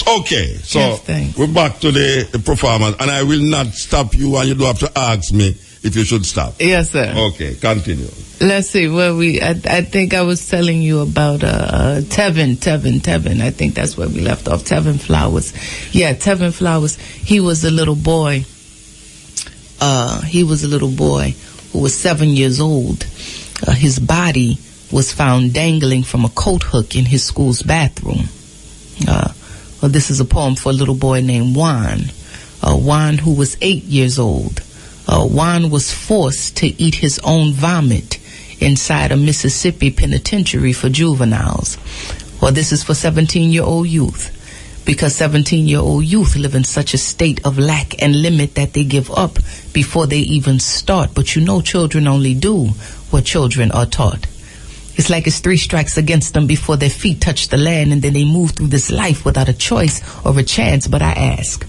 A: Okay, so we're back to the performance, and I will not stop you, and you don't have to ask me if you should stop.
B: Yes, sir.
A: Okay, continue.
B: Let's see where I think I was telling you about Tevin. I think that's where we left off. Tevin Flowers. Yeah, Tevin Flowers. He was a little boy. He was a little boy who was 7 years old. His body was found dangling from a coat hook in his school's bathroom. Well, this is a poem for a little boy named Juan. Juan, who was 8 years old. Juan was forced to eat his own vomit inside a Mississippi penitentiary for juveniles. Well, this is for 17-year-old youth, because 17-year-old youth live in such a state of lack and limit that they give up before they even start. But you know, children only do what children are taught. It's like it's 3 strikes against them before their feet touch the land, and then they move through this life without a choice or a chance. But I ask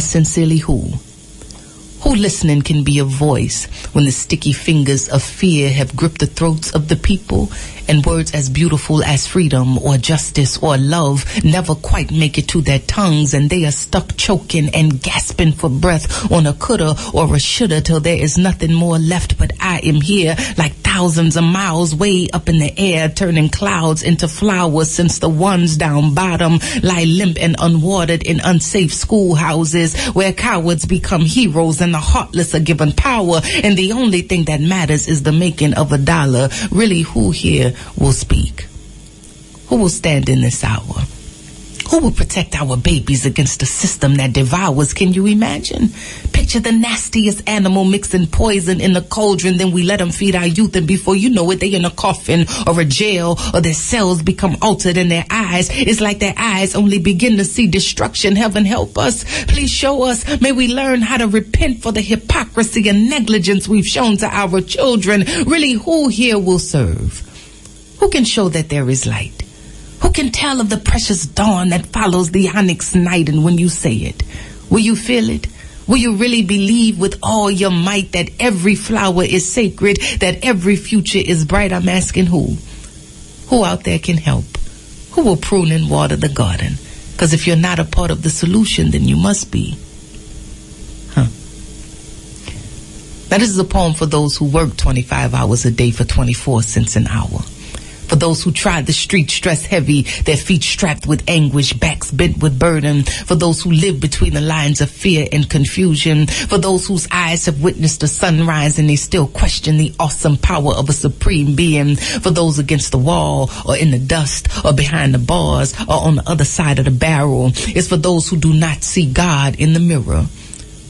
B: sincerely, who listening can be a voice when the sticky fingers of fear have gripped the throats of the people, and words as beautiful as freedom or justice or love never quite make it to their tongues, and they are stuck choking and gasping for breath on a coulda or a shoulda till there is nothing more left. But I am here like thousands of miles way up in the air, turning clouds into flowers, since the ones down bottom lie limp and unwatered in unsafe schoolhouses where cowards become heroes and the heartless are given power, and the only thing that matters is the making of a dollar. Really, who here will speak? Who will stand in this hour? Who will protect our babies against a system that devours? Can you imagine? Picture Picture the nastiest animal mixing poison in a cauldron, then we let them feed our youth, and before you know it, they in a coffin or a jail, or their cells become altered in their eyes. It's like their eyes only begin to see destruction. Heaven help us. Please show us. May we learn how to repent for the hypocrisy and negligence we've shown to our children. Really, who here will serve? Who can show that there is light? Who can tell of the precious dawn that follows the onyx night? And when you say it, will you feel it? Will you really believe with all your might that every flower is sacred, that every future is bright? I'm asking who? Who out there can help? Who will prune and water the garden? Because if you're not a part of the solution, then you must be. Now, this is a poem for those who work 25 hours a day for 24 cents an hour. For those who tried the street stress heavy, their feet strapped with anguish, backs bent with burden. For those who live between the lines of fear and confusion. For those whose eyes have witnessed the sunrise and they still question the awesome power of a supreme being. For those against the wall or in the dust or behind the bars or on the other side of the barrel. It's for those who do not see God in the mirror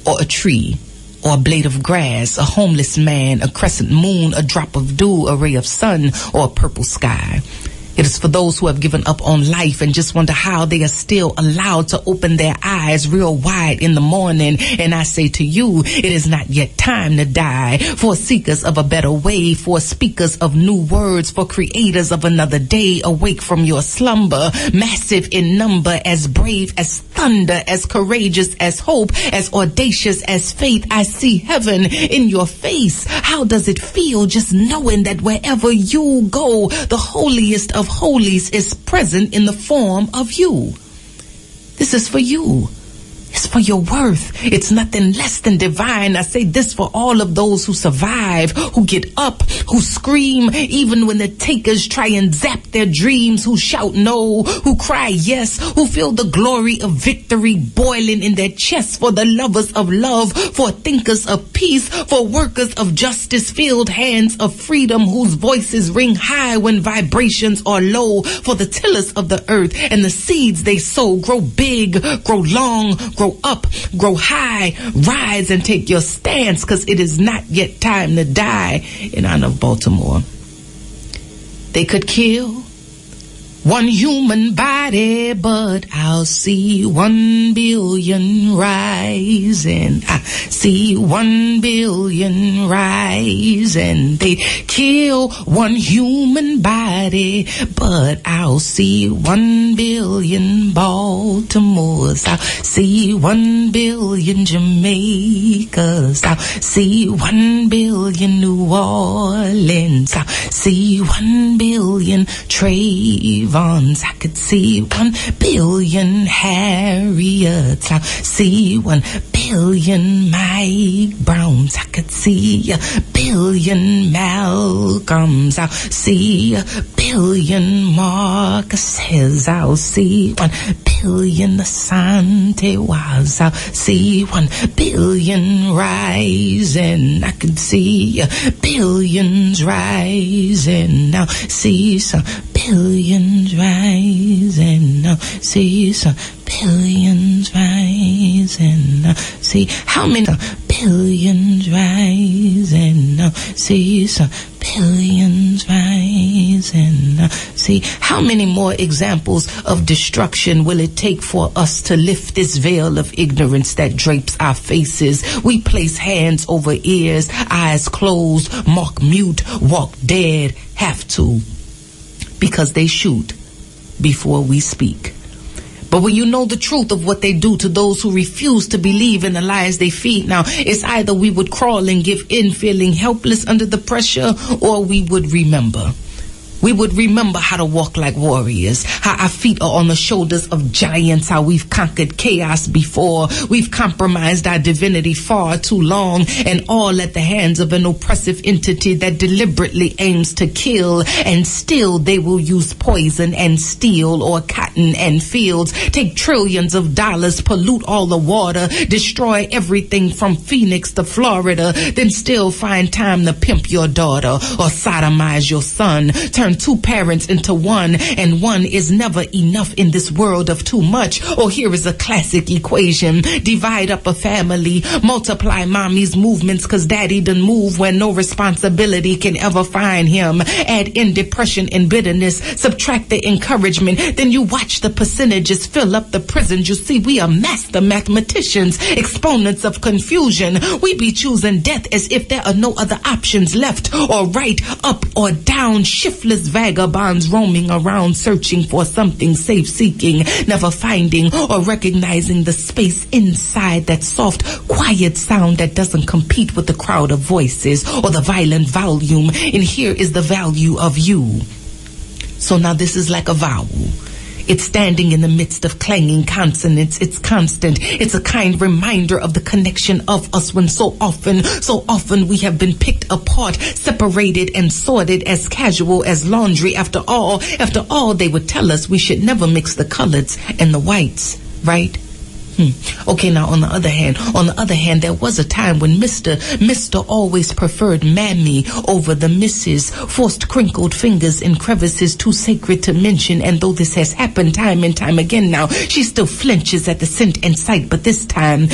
B: or a tree or a blade of grass, a homeless man, a crescent moon, a drop of dew, a ray of sun, or a purple sky. It is for those who have given up on life and just wonder how they are still allowed to open their eyes real wide in the morning. And I say to you, it is not yet time to die. For seekers of a better way, for speakers of new words, for creators of another day, awake from your slumber, massive in number, as brave as thunder, as courageous as hope, as audacious as faith. I see heaven in your face. How does it feel just knowing that wherever you go, the holiest of holies is present in the form of you? This is for you. It's for your worth. It's nothing less than divine. I say this for all of those who survive, who get up, who scream, even when the takers try and zap their dreams, who shout no, who cry yes, who feel the glory of victory boiling in their chests, for the lovers of love, for thinkers of peace, for workers of justice, filled hands of freedom, whose voices ring high when vibrations are low, for the tillers of the earth and the seeds they sow grow big, grow long, grow up, grow high, rise and take your stance, because it is not yet time to die. In honor of Baltimore, they could kill one human body, but I'll see 1 billion rising. I see 1 billion rising. They kill one human body, but I'll see 1 billion Baltimores. I'll see 1 billion Jamaicas. I'll see 1 billion New Orleans. I'll see 1 billion Trayvons. I could see 1 billion Harriets. I see 1 billion Mike Browns. I could see 1 billion Malcolms. I'll see 1 billion Marcuses. I'll see 1 billion Asante was. I'll see 1 billion rising. I could see billions rising. I'll see some billions rising. Now see some billions rising. Now see how many billions rising. Now see some billions rising. Now see how many more examples of destruction will it take for us to lift this veil of ignorance that drapes our faces? We place hands over ears, eyes closed, mark mute, walk dead, have to, because they shoot before we speak. But when you know the truth of what they do to those who refuse to believe in the lies they feed, now it's either we would crawl and give in feeling helpless under the pressure, or we would remember. We would remember how to walk like warriors, how our feet are on the shoulders of giants, how we've conquered chaos before. We've compromised our divinity far too long, and all at the hands of an oppressive entity that deliberately aims to kill, and still they will use poison and steel or cotton and fields, take trillions of dollars, pollute all the water, destroy everything from Phoenix to Florida, then still find time to pimp your daughter or sodomize your son, turn turn two parents into one, and one is never enough in this world of too much. Or here is a classic equation: divide up a family, multiply mommy's movements, cause daddy done move where no responsibility can ever find him. Add in depression and bitterness, subtract the encouragement, then you watch the percentages fill up the prisons. You see, we are master mathematicians, exponents of confusion. We be choosing death as if there are no other options left or right, up or down, shiftless vagabonds roaming around searching for something safe, seeking, never finding or recognizing the space inside, that soft, quiet sound that doesn't compete with the crowd of voices or the violent volume. And here is the value of you. So now this is like a vowel. It's standing in the midst of clanging consonants. It's constant. It's a kind reminder of the connection of us when so often we have been picked apart, separated and sorted as casual as laundry. After all, they would tell us we should never mix the colors and the whites, right? Okay, now on the other hand, there was a time when Mr. always preferred Mammy over the Mrs. Forced crinkled fingers in crevices too sacred to mention, and though this has happened time and time again now, she still flinches at the scent and sight. But this time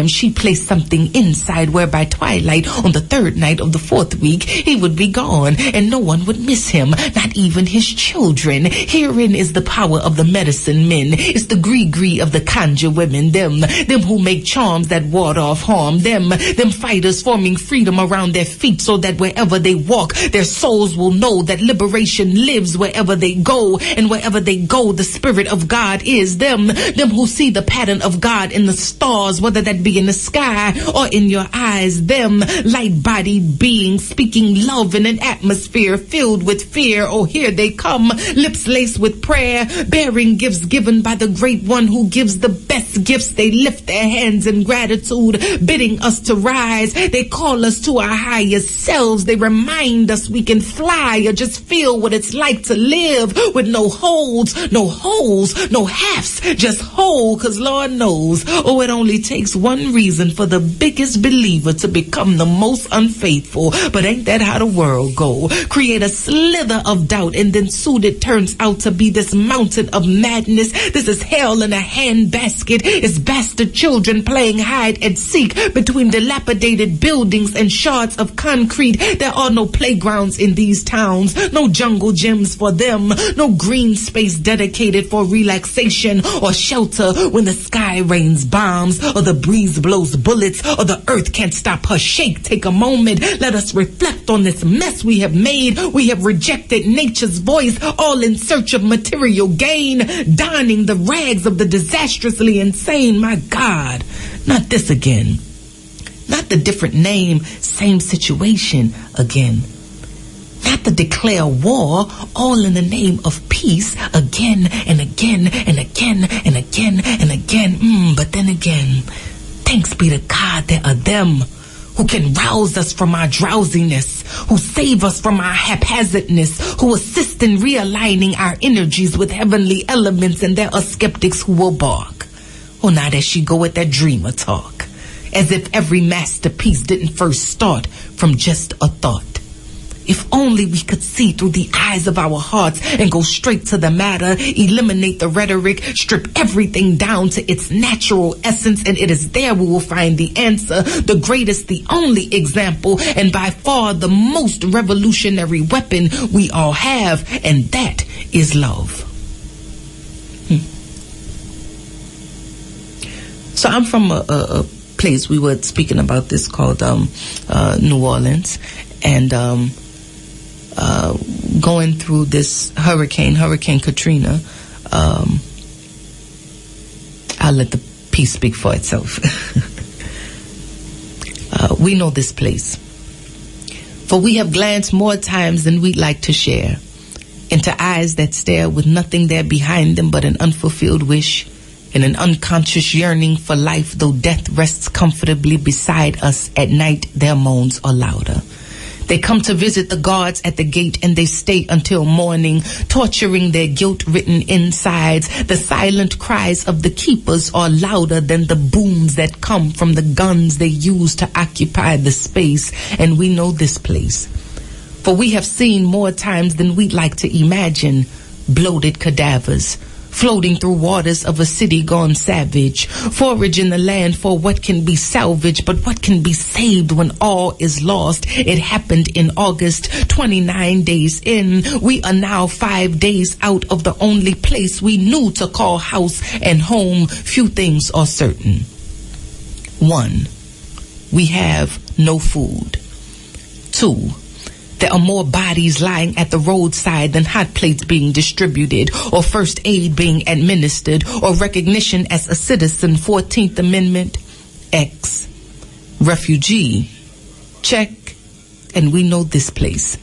B: she placed something inside, where by twilight on the third night of the fourth week, he would be gone, and no one would miss him, not even his children. Herein is the power of the medicine men. It's the gree of the conjure women, them who make charms that ward off harm, them fighters forming freedom around their feet, so that wherever they walk, their souls will know that liberation lives wherever they go, and wherever they go, the Spirit of God is. Them who see the pattern of God in the stars, whether that be in the sky or in your eyes, them light-bodied beings speaking love in an atmosphere filled with fear. Oh, here they come, lips laced with prayer, bearing gifts given by the great one who gives the best gifts. They lift their hands in gratitude, bidding us to rise. They call us to our highest selves. They remind us we can fly or just feel what it's like to live with no holes, no halves, just whole. Cause Lord knows, it only takes one reason for the biggest believer to become the most unfaithful. But ain't that how the world go? Create a slither of doubt, and then soon it turns out to be this mountain of madness. This is hell in a handbasket. It's bastard children playing hide and seek between dilapidated buildings and shards of concrete. There are no playgrounds in these towns, no jungle gyms for them, no green space dedicated for relaxation or shelter when the sky rains bombs or the breeze blows bullets or the earth can't stop her shake. Take a moment, let us reflect on this mess we have made. We have rejected nature's voice, all in search of material gain, donning the rags of the disastrously insane. My God, not this again. Not the different name, same situation again. Not to declare war, all in the name of peace, again and again and again and again and again. But then again, thanks be to God, there are them who can rouse us from our drowsiness, who save us from our haphazardness, who assist in realigning our energies with heavenly elements. And there are skeptics who will bark. Oh, now there she go with that dreamer talk, as if every masterpiece didn't first start from just a thought. If only we could see through the eyes of our hearts and go straight to the matter, eliminate the rhetoric, strip everything down to its natural essence, and it is there we will find the answer, the greatest, the only example, and by far the most revolutionary weapon we all have, and that is love. So I'm from a place, we were speaking about this, called New Orleans, and going through this Hurricane Katrina, I'll let the piece speak for itself. We know this place, for we have glanced more times than we'd like to share into eyes that stare with nothing there behind them but an unfulfilled wish and an unconscious yearning for life. Though death rests comfortably beside us at night, their moans are louder. They come to visit the guards at the gate, and they stay until morning, torturing their guilt-ridden insides. The silent cries of the keepers are louder than the booms that come from the guns they use to occupy the space. And we know this place, For we have seen more times than we'd like to imagine bloated cadavers floating through waters of a city gone savage, foraging the land for what can be salvaged, but what can be saved when all is lost. It happened in August, 29 days in. We are now 5 days out of the only place we knew to call house and home. Few things are certain. 1, we have no food. 2, there are more bodies lying at the roadside than hot plates being distributed, or first aid being administered, or recognition as a citizen. 14th Amendment. X. Refugee. Check. And we know this place.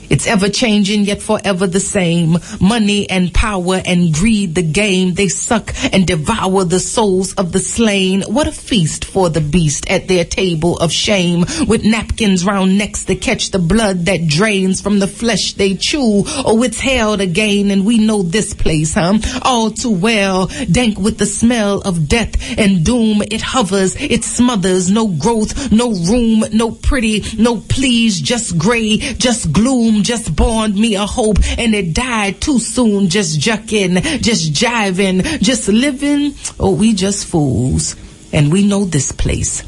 B: It's ever changing, yet forever the same. Money and power and greed, the game. They suck and devour the souls of the slain. What a feast for the beast at their table of shame, with napkins round necks to catch the blood that drains from the flesh they chew. Oh, it's hell again, and we know this place, all too well. Dank with the smell of death and doom. It hovers, it smothers. No growth, no room, no pretty, no please. Just gray, just gloom. Just born me a hope, and it died too soon. Just jucking, just jiving, just living. Oh, we just fools. And we know this place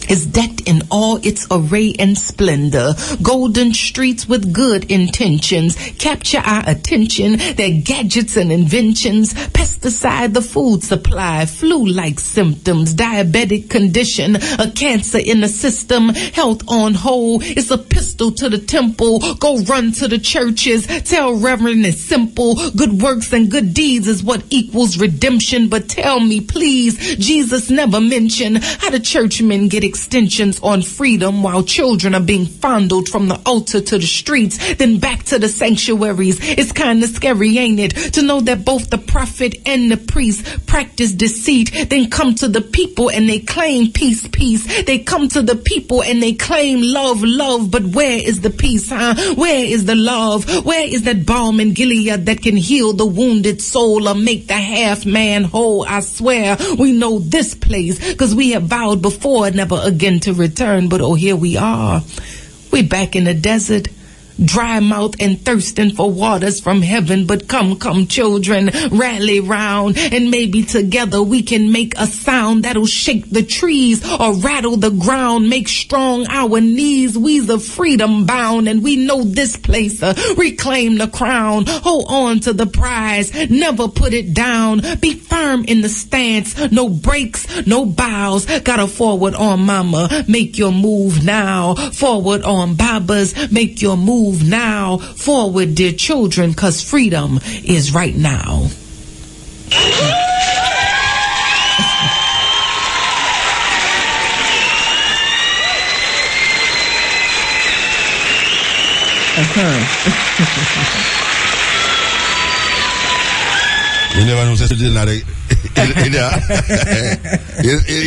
B: is decked in all its array and splendor. Golden streets with good intentions capture our attention. Their gadgets and inventions, pesticide the food supply, flu-like symptoms, diabetic condition, a cancer in the system, health on hold. It's a pistol to the temple. Go run to the churches. Tell Reverend it's simple. Good works and good deeds is what equals redemption. But tell me, please, Jesus never mentioned how the churchmen get extensions on freedom while children are being fondled from the altar to the streets, then back to the sanctuaries. It's kind of scary, ain't it, to know that both the prophet and the priest practice deceit, then come to the people and they claim peace, peace. They come to the people and they claim love, love. But where is the peace, Where is the love? Where is that balm in Gilead that can heal the wounded soul or make the half man whole? I swear we know this place, because we have vowed before never again to return. But oh, here we are. We back in the desert, dry mouth and thirsting for waters from heaven. But come, come, children, rally round, and maybe together we can make a sound that'll shake the trees or rattle the ground, make strong our knees. We's a freedom bound, and we know this place. Reclaim the crown, hold on to the prize, never put it down. Be firm in the stance, no breaks, no bows. Gotta forward on, mama, make your move now. Forward on, babas, make your move now. Forward, dear children, 'cause freedom is right now.
A: You never know that you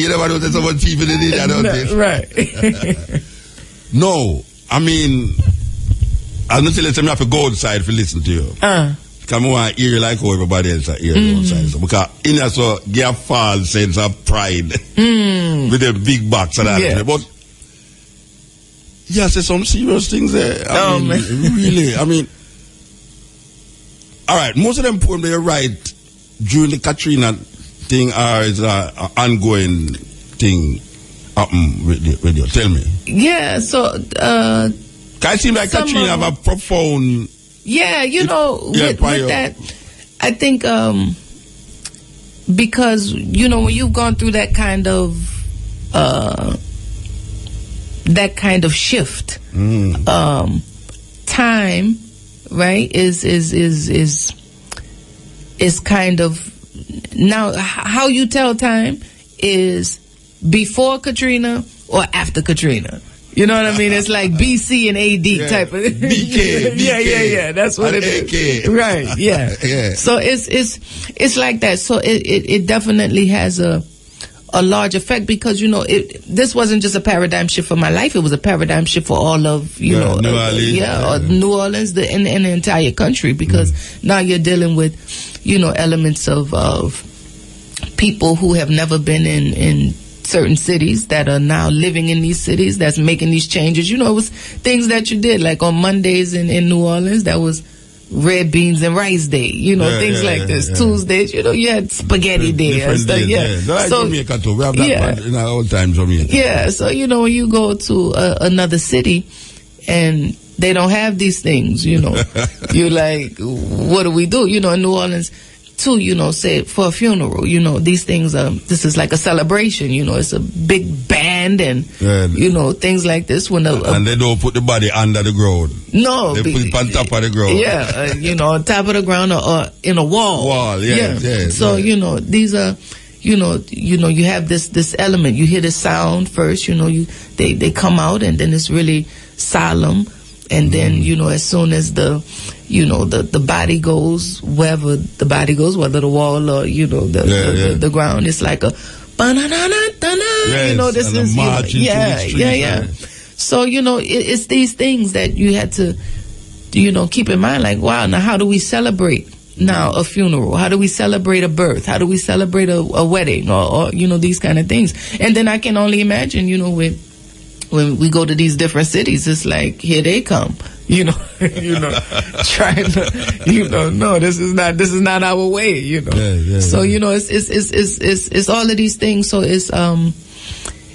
A: never know that someone cheap in it, don't you?
B: Right.
A: No, I mean, I'm not telling you I have to go outside to listen to you. Come on, hear you like how everybody else hear you outside. So, because in us, get a false sense of pride with the big box and that. Yeah. But yeah, say some serious things there. I mean, really, I mean, all right, most of them poems they write during the Katrina thing or is an ongoing thing with you. Tell me.
B: Yeah, so
A: it seems like Katrina have a profound.
B: Yeah, you know, with that, I think because, you know, when you've gone through that kind of shift, time, right, is kind of, now how you tell time is before Katrina or after Katrina. You know what I mean? It's like BC and AD type of
A: BK.
B: Yeah. That's what it is. Right. Yeah.
A: Yeah.
B: So it's like that. So it definitely has a large effect, because, you know, this wasn't just a paradigm shift for my life. It was a paradigm shift for all of, you know,
A: New Orleans,
B: New Orleans, and the entire country, because now you're dealing with, you know, elements of people who have never been in certain cities that are now living in these cities that's making these changes. You know, it was things that you did, like on Mondays in New Orleans, that was red beans and rice day, you know, things like this. Tuesdays, you know, you had spaghetti day and stuff.
A: So Jamaica too. We have that in our old time, Jamaica.
B: Yeah, so you know, when you go to another city and they don't have these things, you know, you're like, what do we do? You know, in New Orleans too, you know, say for a funeral, you know, these things this is like a celebration, you know, it's a big band and you know, things like this. When
A: and they don't put the body under the ground.
B: No,
A: they put it on top of the ground.
B: Yeah, you know, on top of the ground or in a wall. So you know, these are, you know, you have this element. You hear the sound first, you know, they come out and then it's really solemn, and then you know, as soon as the body goes wherever the body goes, whether the wall or you know the ground, it's like a you know, this is So you know, it's these things that you had to, you know, keep in mind. Like, wow, now how do we celebrate now a funeral? How do we celebrate a birth? How do we celebrate a wedding or you know, these kind of things? And then I can only imagine, you know, when we go to these different cities, it's like, here they come, you know, trying to, you know, no, this is not our way, you know. So you know, it's all of these things. So it's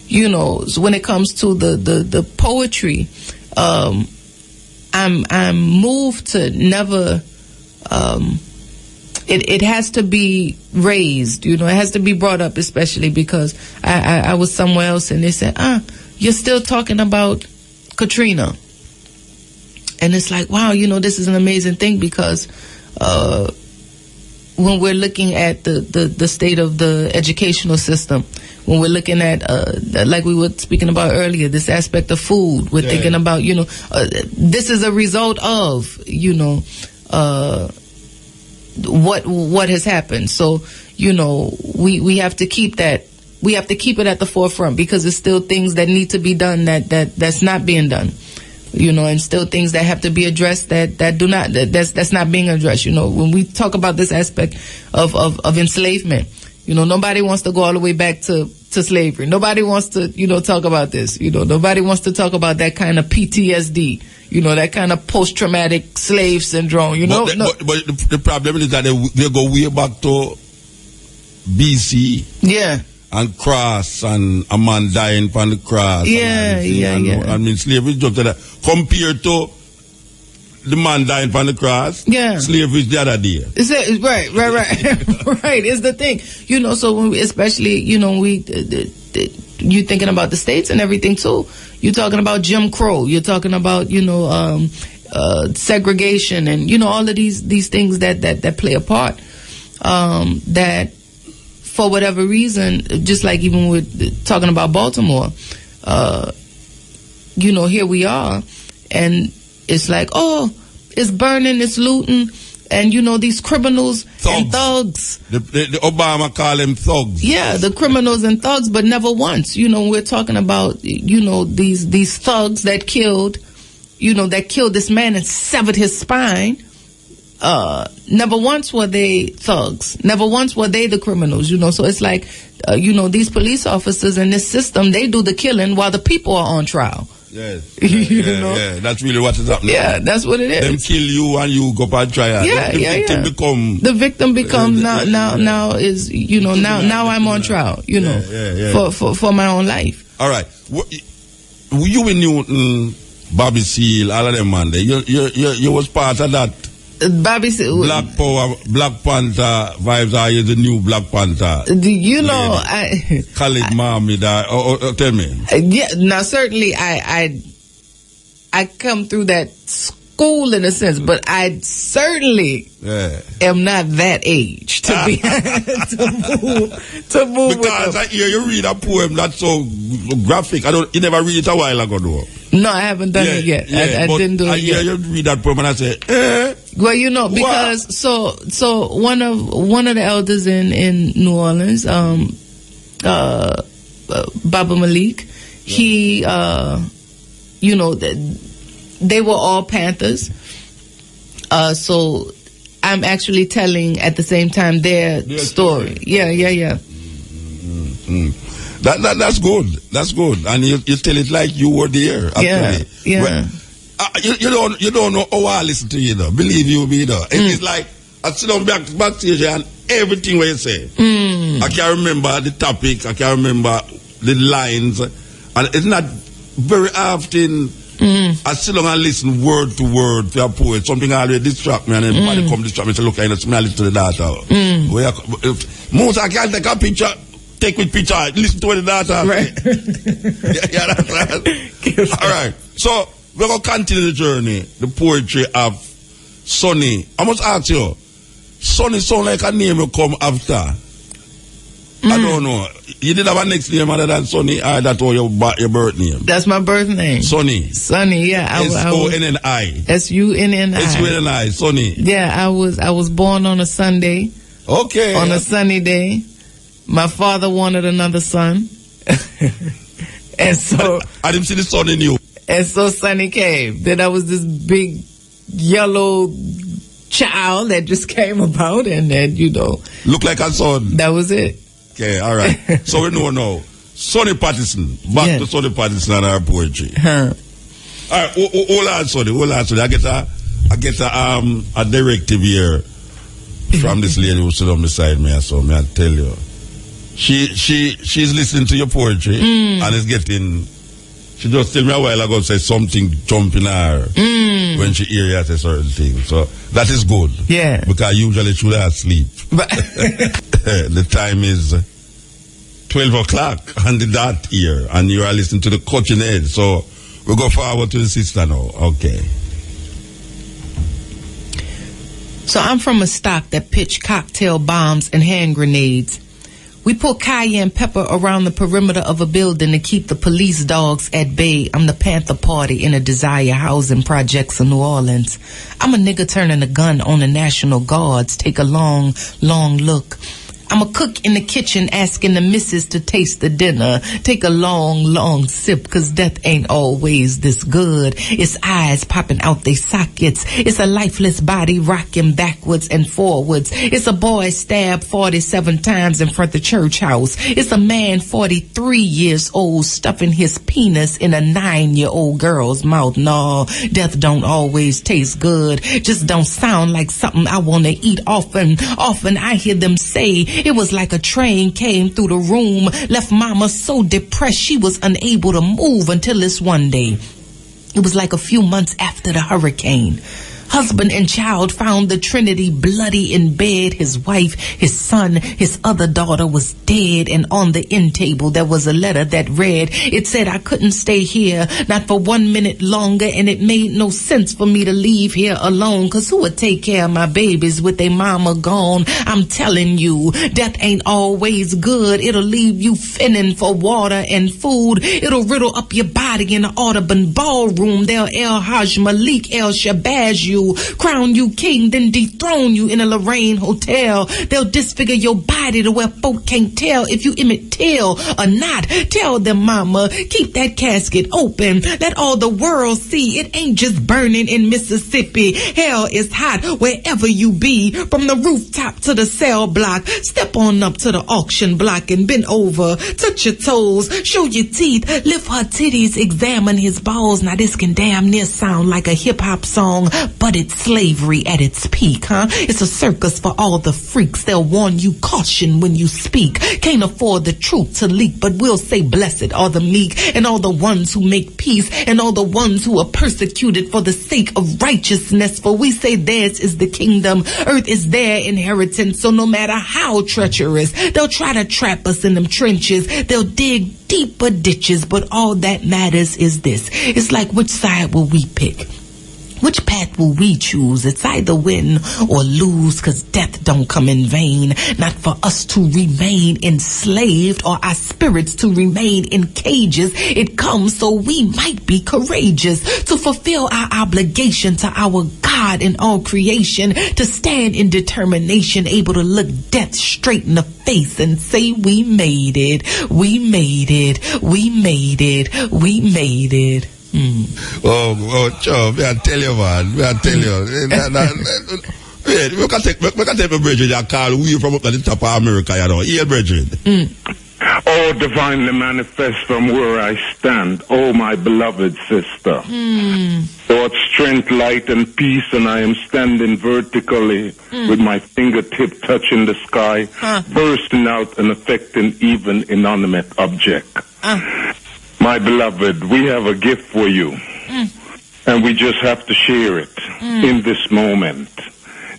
B: you know, so when it comes to the poetry, I'm moved to never. It has to be raised, you know, it has to be brought up, especially because I was somewhere else and they said, you're still talking about Katrina. And it's like, wow, you know, this is an amazing thing because when we're looking at the state of the educational system, when we're looking at, like we were speaking about earlier, this aspect of food, we're thinking about, you know, this is a result of, you know, what has happened. So, you know, we have to keep that. We have to keep it at the forefront because there's still things that need to be done that's not being done, you know, and still things that have to be addressed that's not being addressed. You know, when we talk about this aspect of enslavement, you know, nobody wants to go all the way back to slavery. Nobody wants to, you know, talk about this. You know, nobody wants to talk about that kind of PTSD. You know, that kind of post-traumatic slave syndrome. You know,
A: but the problem is that they go way back to BC.
B: Yeah.
A: And cross and a man dying from the cross. I mean, slavery just that compared to the man dying from the cross.
B: Yeah,
A: slavery is the other day.
B: Right. Right. It's the thing, you know. So when especially, you know, you thinking about the states and everything too. You're talking about Jim Crow. You're talking about, you know, segregation and you know all of these things that play a part. That. For whatever reason, just like even with talking about Baltimore, you know, here we are, and it's like, oh, it's burning, it's looting, and you know, these criminals and thugs.
A: The Obama call them thugs.
B: Yeah, the criminals and thugs, but never once. You know, we're talking about, you know, these thugs that killed, you know, that killed this man and severed his spine. Never once were they thugs. Never once were they the criminals, you know. So it's like, you know, these police officers in this system, they do the killing while the people are on trial.
A: Yes.
B: you know?
A: Yeah, that's really what is happening.
B: Yeah, that's what it is.
A: Them kill you and you go on trial. The victim becomes
B: now is, you know, now I'm on trial, you know, for my own life.
A: All right. You in Newton, Bobby Seale, all of them, man, you was part of that. Black Power, Black Panther vibes. Are you the new Black Panther?
B: You know,
A: Khalid Mohammed. Tell me.
B: Yeah, now certainly I come through that school in a sense, but I certainly am not that age to be to move.
A: Because I hear you read a poem that's so graphic. You never read it a while ago, though.
B: No, I haven't done it yet. I didn't do it yet.
A: I hear you read that poem and I say,
B: Well, you know, because so one of the elders in New Orleans, Baba Malik, he you know, they were all Panthers. So I'm actually telling at the same time their story. Yeah.
A: That's good. That's good. And you tell it like you were there. Actually.
B: Yeah.
A: Well, you don't know how I listen to you though. Believe you me though. It's like I sit down backstage and everything what you say. I can remember the topic. I can remember the lines, and it's not very often. I sit down and listen word to word to a poet. Something already distract me, and then everybody come distract me. Say, look, I listen to the data. Most I can take a picture. Take with picture, listen to the data.
B: Right.
A: That's right. All right. So we're gonna continue the journey, the poetry of Sunni. I must ask you, Sunni sound like a name will come after. I don't know. You did have a next name other than Sunni, or that was your birth name?
B: That's my birth name.
A: Sunni.
B: Sunni, yeah.
A: SONNI.
B: SUNNI.
A: SUNNI, Sunni.
B: Yeah, I was born on a Sunday.
A: Okay.
B: On a sunny day. My father wanted another son. And so
A: I didn't see the sun in you.
B: And so Sunni came. Then I was this big yellow child that just came about, and then,
A: look like a son.
B: That was it.
A: Okay, all right. So we know now. Sunni Patterson. Back to Sunni Patterson and our poetry. All right, hold on, Sunni. I get a directive here from this lady who stood on beside me, so may I tell you. She's listening to your poetry and is getting. She just told me a while ago, say something jumping her when she hear you say certain things. So that is good.
B: Yeah.
A: Because usually she would have sleep. The time is 12 o'clock on the dot here, and you are listening to the Coaching Edge. So we'll go forward to the sister now. Okay.
B: So I'm from a stock that pitch cocktail bombs and hand grenades. We put cayenne pepper around the perimeter of a building to keep the police dogs at bay. I'm the Panther Party in a Desire housing projects in New Orleans. I'm a nigga turning a gun on the National Guards. Take a long, long look. I'm a cook in the kitchen asking the missus to taste the dinner. Take a long, long sip, cause death ain't always this good. It's eyes popping out they sockets. It's a lifeless body rocking backwards and forwards. It's a boy stabbed 47 times in front of the church house. It's a man 43 years old stuffing his penis in a 9-year-old girl's mouth. No, death don't always taste good. Just don't sound like something I wanna eat often. Often I hear them say, it was like a train came through the room, left mama so depressed she was unable to move until this one day. It was like a few months after the hurricane. Husband and child found the Trinity bloody in bed. His wife, his son, his other daughter was dead, and on the end table there was a letter that read, it said I couldn't stay here, not for 1 minute longer, and it made no sense for me to leave here alone, cause who would take care of my babies with their mama gone? I'm telling you, death ain't always good. It'll leave you finning for water and food. It'll riddle up your body in the Audubon ballroom. They'll El Hajj Malik El Shabazz you, crown you king, then dethrone you in a Lorraine hotel. They'll disfigure your body to where folk can't tell if you Emmett Till or not. Tell them, mama, keep that casket open. Let all the world see it ain't just burning in Mississippi. Hell is hot wherever you be, from the rooftop to the cell block. Step on up to the auction block and bend over. Touch your toes, show your teeth, lift her titties, examine his balls. Now this can damn near sound like a hip-hop song, but it's slavery at its peak, huh? It's a circus for all the freaks. They'll warn you, caution when you speak. Can't afford the truth to leak, but we'll say blessed are the meek, and all the ones who make peace, and all the ones who are persecuted for the sake of righteousness. For we say theirs is the kingdom, earth is their inheritance. So no matter how treacherous, they'll try to trap us in them trenches. They'll dig deeper ditches, but all that matters is this. It's like, which side will we pick? Which path will we choose? It's either win or lose, cause death don't come in vain. Not for us to remain enslaved or our spirits to remain in cages. It comes so we might be courageous to fulfill our obligation to our God in all creation, to stand in determination, able to look death straight in the face and say we made it, we made it, we made it, we made it.
A: Oh, Joe, I tell you, man. I tell you. Wait, we can take my brethren that call we from up at the top of America, you know. Here, brethren.
D: Oh, Oh, divinely manifest from where I stand. Oh, my beloved sister. Lord, strength, light, and peace, and I am standing vertically with my fingertip touching the sky, bursting out and affecting even inanimate object. My beloved, we have a gift for you, and we just have to share it in this moment.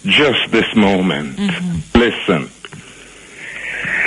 D: Just this moment. Listen.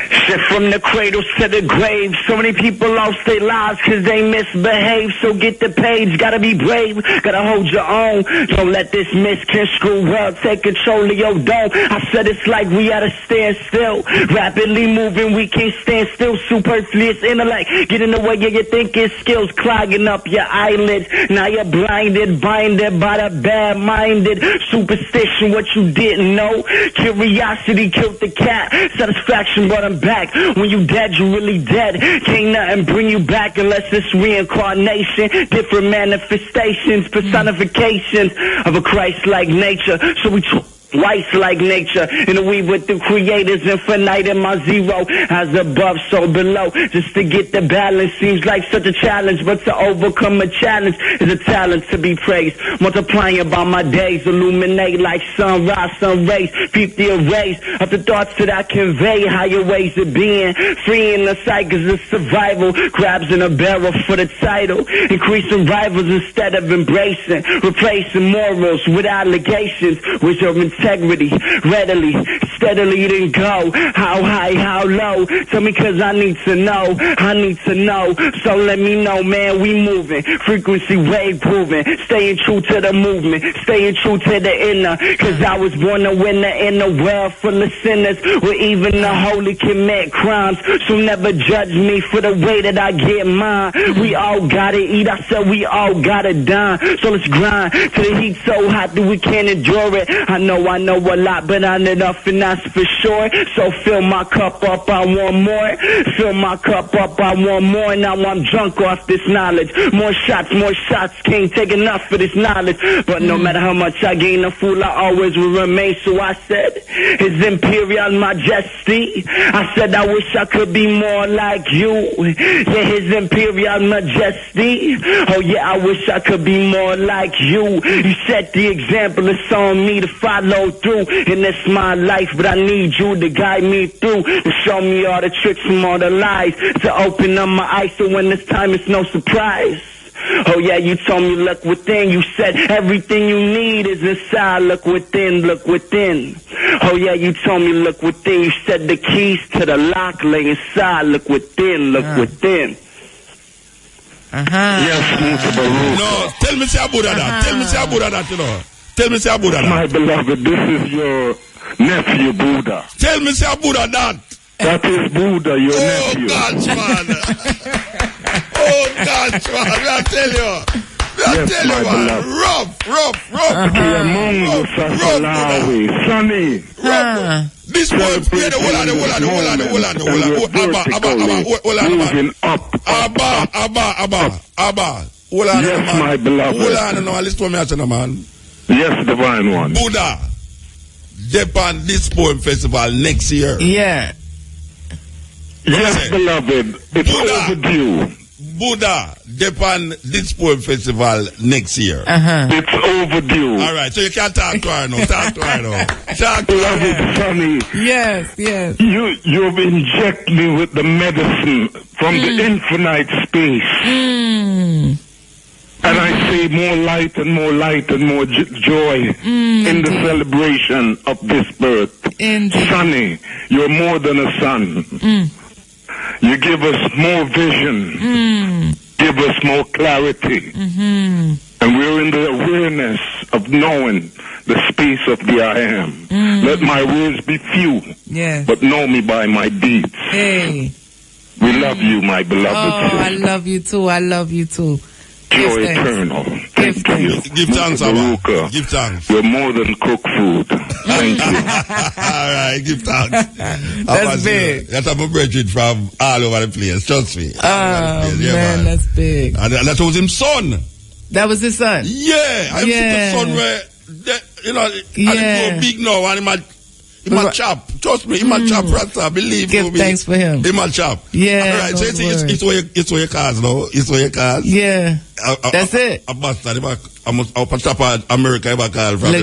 E: Shit from the cradle to the grave. So many people lost their lives because they misbehaved. So get the page, gotta be brave, gotta hold your own. Don't let this misconstrued world take control of your dome. I said it's like we at a standstill. Rapidly moving, we can't stand still. Superfluous intellect get in the way of your thinking skills, clogging up your eyelids. Now you're blinded, binded by the bad-minded. Superstition, what you didn't know. Curiosity killed the cat. Satisfaction brought him back. When you dead, you really dead. Can't nothing bring you back unless it's reincarnation. Different manifestations, personifications of a Christ-like nature. So we twice like nature, in a weave with the creators, infinite in my zero, as above, so below, just to get the balance, seems like such a challenge, but to overcome a challenge is a talent to be praised, multiplying by my days, illuminate like sunrise, sun rays, peep the arrays of the thoughts that I convey, higher ways of being, freeing the cycles of survival, crabs in a barrel for the title, increasing rivals instead of embracing, replacing morals with allegations, which are integrity, readily, steadily then go. How high, how low? Tell me cause I need to know. I need to know. So let me know, man, we moving. Frequency wave proving. Staying true to the movement. Staying true to the inner. Cause I was born a winner in a world full of sinners. Where even the holy commit crimes. So never judge me for the way that I get mine. We all gotta eat. I said we all gotta dine. So let's grind till the heat so hot that we can't endure it. I know a lot, but not enough, and that's for sure. So fill my cup up, I want more. Fill my cup up, I want more. Now I'm drunk off this knowledge. More shots, can't take enough of this knowledge. But no matter how much I gain a fool, I always will remain. So I said, His Imperial Majesty. I said I wish I could be more like you. Yeah, His Imperial Majesty. Oh yeah, I wish I could be more like you. You set the example, it's on me to follow through, and it's my life, but I need you to guide me through, to show me all the tricks from all the lies, to open up my eyes so when it's time it's no surprise. Oh yeah, you told me look within, you said everything you need is inside, look within, look within. Oh yeah, you told me look within, you said the keys to the lock lay inside, look within, look within.
D: Yes, Mr. Baruch.
A: No, tell me say about that. Tell me say about that, you know. Tell me say about that.
D: My beloved, this is your nephew, Buddha.
A: Tell me say about that.
D: That is Buddha, your nephew.
A: Oh, gosh, man. Oh, gosh, man. I tell you. I tell you, man. Rough.
D: Among the Sasalawi. Sunny.
A: This boy, hold on.
D: Yes, my beloved.
A: Hold on, no, listen to me, I say, man.
D: Yes, divine one.
A: Buddha, Japan this poem festival next year.
B: Yeah.
D: Yes, beloved. It's overdue.
A: Buddha, Japan this poem festival next year.
D: It's overdue.
A: All right, so you can't talk to her now. Talk to her now. Talk to
D: Beloved
A: her.
D: Sunny.
B: Yes.
D: You've injected me with the medicine from the infinite space. And I say more light and more light and more joy in the celebration of this birth.
B: Indeed.
D: Sunny, you're more than a son. You give us more vision. Give us more clarity. And we're in the awareness of knowing the space of the I am. Let my words be few, but know me by my deeds.
B: Hey.
D: We love you, my beloved sister.
B: I love you too. I love you too.
D: Joy eternal. Thank you.
A: Give thanks, Abba. Give thanks.
D: You're more than cook food. Thank you.
A: All right, give thanks.
B: That's big.
A: That's a brethren from all over the place. Trust me.
B: Man, that's big.
A: And that was his son.
B: That was his son?
A: Yeah. I see the son where, you know, and he grow big now, and He might chop. Trust me, he might chop, Rasta. Believe
B: Give
A: me.
B: thanks for him.
A: He might chop.
B: Yeah.
A: All right, so it's where your cars now. It's where your cars.
B: Yeah. That's it.
A: A bastard. I'm up top of America.
B: Look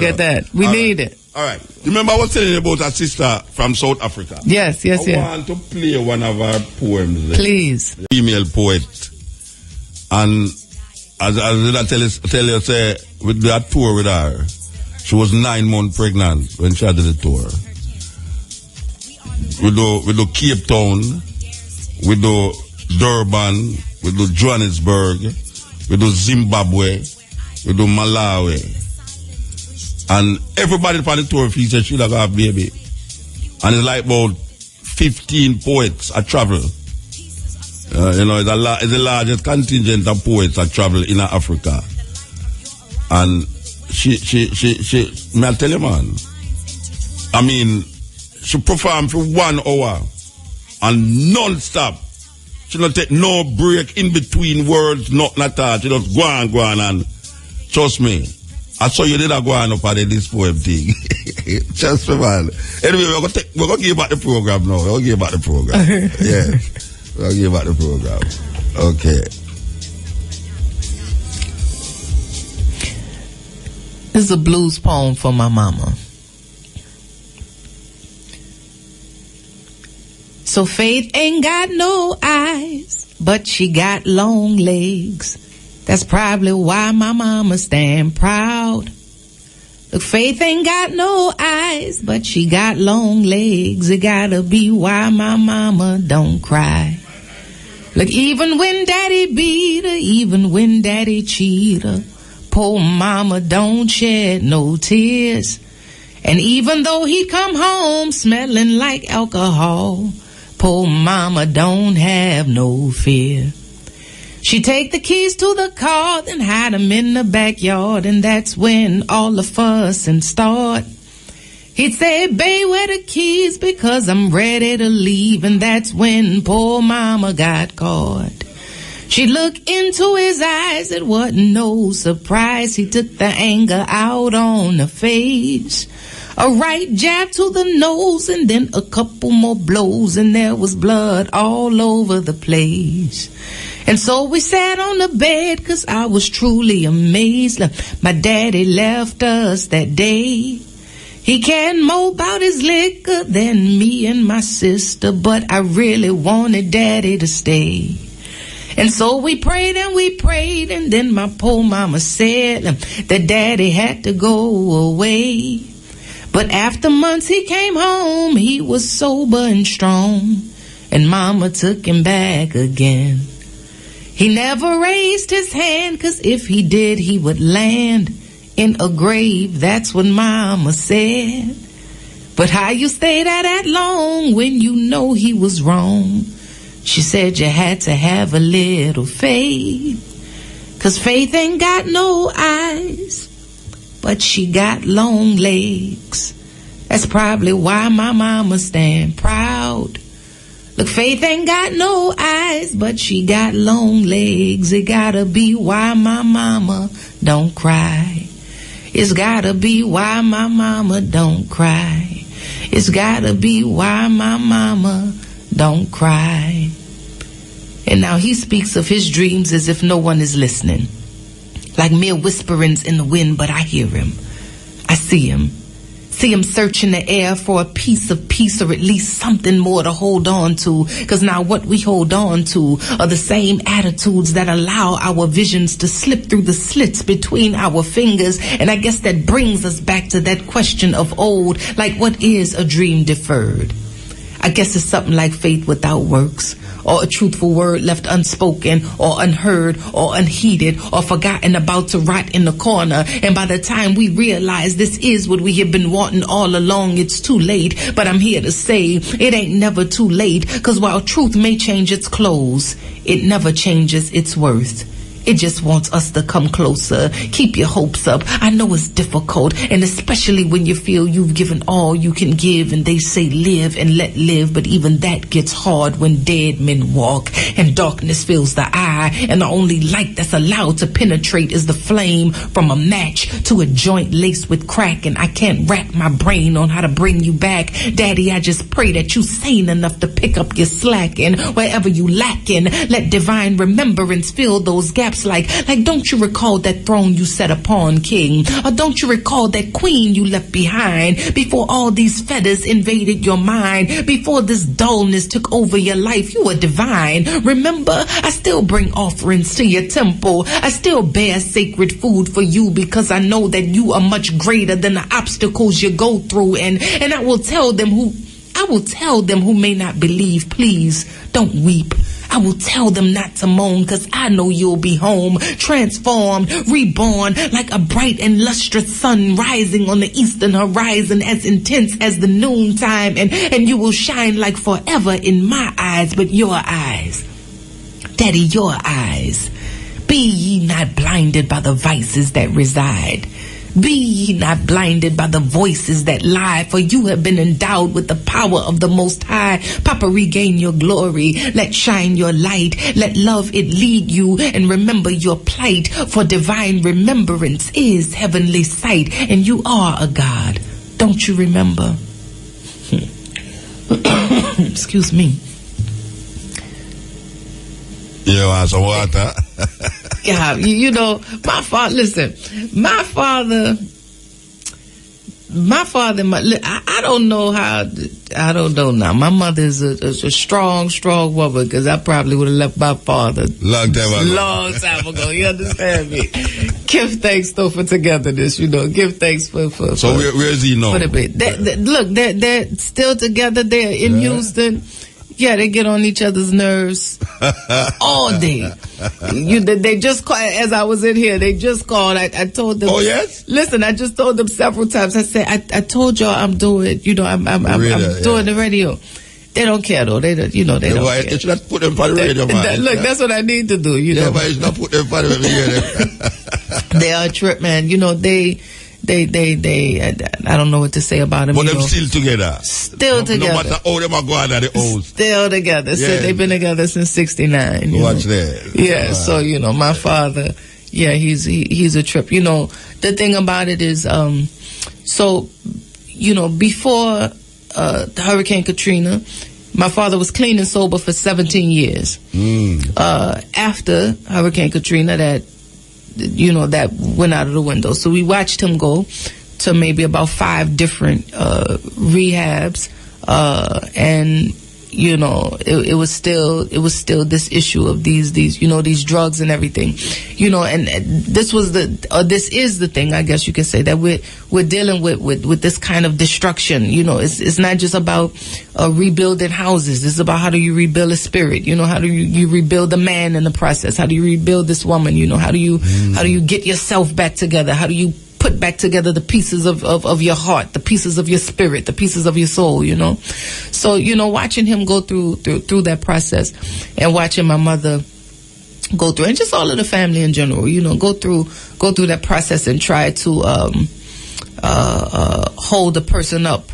B: at that. We need it.
A: All right. Remember I was telling you about a sister from South Africa?
B: Yes.
A: I want to play one of her poems.
B: Please.
A: Female poet. And as I tell you, say, with that tour with her, she was 9 months pregnant when she had the tour. We do Cape Town, we do Durban, we do Johannesburg, we do Zimbabwe, we do Malawi. And everybody on the tour feels that she like a baby. And it's like about 15 poets that travel. It's the largest contingent of poets that travel in Africa. And she, may I tell you, man? I mean, she performed for 1 hour and non-stop. She don't take no break in between words, nothing at all. She just go on and trust me. I saw you did a go on up at this poem thing. Trust me, man. Anyway, we're gonna give back the program now. We're gonna give back the program. Yeah. We're gonna give back the program. Okay.
B: This is a blues poem for my mama. So Faith ain't got no eyes, but she got long legs. That's probably why my mama stand proud. Look, Faith ain't got no eyes, but she got long legs. It gotta be why my mama don't cry. Look, even when daddy beat her, even when daddy cheat her, poor mama don't shed no tears. And even though he come home smelling like alcohol, poor mama don't have no fear. She take the keys to the car, then hide them in the backyard, and that's when all the fussing start. He'd say, "Babe, where the keys? Because I'm ready to leave," and that's when poor mama got caught. She'd look into his eyes, it wasn't no surprise. He took the anger out on her face. A right jab to the nose, and then a couple more blows, and there was blood all over the place. And so we sat on the bed, 'cause I was truly amazed. My daddy left us that day. He cared more about his liquor than me and my sister, but I really wanted daddy to stay. And so we prayed, and then my poor mama said that daddy had to go away. But after months he came home, he was sober and strong, and mama took him back again. He never raised his hand, 'cause if he did, he would land in a grave. That's what mama said. But how you stay there that long when you know he was wrong? She said you had to have a little faith, 'cause Faith ain't got no eyes, but she got long legs. That's probably why my mama stand proud. Look, Faith ain't got no eyes, but she got long legs. It gotta be why my mama don't cry. It's gotta be why my mama don't cry. It's gotta be why my mama don't cry. And now he speaks of his dreams as if no one is listening. Like mere whisperings in the wind, but I hear him. I see him. See him searching the air for a piece of peace, or at least something more to hold on to. 'Cause now what we hold on to are the same attitudes that allow our visions to slip through the slits between our fingers. And I guess that brings us back to that question of old, like what is a dream deferred? I guess it's something like faith without works, or a truthful word left unspoken or unheard or unheeded or forgotten, about to rot in the corner. And by the time we realize this is what we have been wanting all along, it's too late. But I'm here to say it ain't never too late, 'cause while truth may change its clothes, it never changes its worth. It just wants us to come closer. Keep your hopes up. I know it's difficult, and especially when you feel you've given all you can give, and they say live and let live, but even that gets hard when dead men walk and darkness fills the eye, and the only light that's allowed to penetrate is the flame from a match to a joint laced with crack, and I can't rack my brain on how to bring you back. Daddy, I just pray that you sane enough to pick up your slack, and wherever you lacking, let divine remembrance fill those gaps. Like don't you recall that throne you sat upon, king? Or don't you recall that queen you left behind before all these feathers invaded your mind, before this dullness took over your life? You were divine. Remember, I still bring offerings to your temple. I still bear sacred food for you because I know that you are much greater than the obstacles you go through, and I will tell them who may not believe, please don't weep. I will tell them not to moan, cause I know you'll be home, transformed, reborn, like a bright and lustrous sun rising on the eastern horizon, as intense as the noontime, and you will shine like forever in my eyes, but your eyes, Daddy, your eyes, be ye not blinded by the vices that reside. Be ye not blinded by the voices that lie, for you have been endowed with the power of the Most High. Papa, regain your glory. Let shine your light. Let love it lead you, and remember your plight, for divine remembrance is heavenly sight, and you are a God. Don't you remember? Excuse me.
A: You want some water?
B: Yeah, you know, my father, listen, my father, I don't know now. My mother is a strong woman, because I probably would have left my father
A: long time
B: ago. You understand me? Give thanks though for togetherness, you know. Give thanks for
A: so where is he now?
B: Look, they're still together. They're in Houston. Yeah, they get on each other's nerves all day. They just called, as I was in here, they just called. I told them.
A: Oh, yes?
B: Listen, I just told them several times. I said, I told y'all I'm doing, I'm doing the radio. They don't care though. They don't care.
A: You should not put them for the radio, man.
B: Look, that's what I need to do, you know.
A: Yeah, but you should not put them for the radio.
B: They are a trip, man. You know, they I don't know what to say about them.
A: But them still together.
B: Still together.
A: No matter how them are going at the old.
B: Still together. Yeah. So they've been together since 69.
A: Watch that.
B: Yeah, so, my father, yeah, he's a trip. You know, the thing about it is, before Hurricane Katrina, my father was clean and sober for 17 years. After Hurricane Katrina, that went out of the window. So we watched him go to maybe about 5 different rehabs, and it was still this issue of these drugs and everything, and this is the thing, I guess you could say, that we're dealing with this kind of destruction. It's not just about rebuilding houses. It's about how do you rebuild a spirit. How do you rebuild a man in the process? How do you rebuild this woman? How do you get yourself back together? How do you put back together the pieces of your heart, the pieces of your spirit, the pieces of your soul, So, watching him go through that process, and watching my mother go through, and just all of the family in general, go through that process and try to hold a person up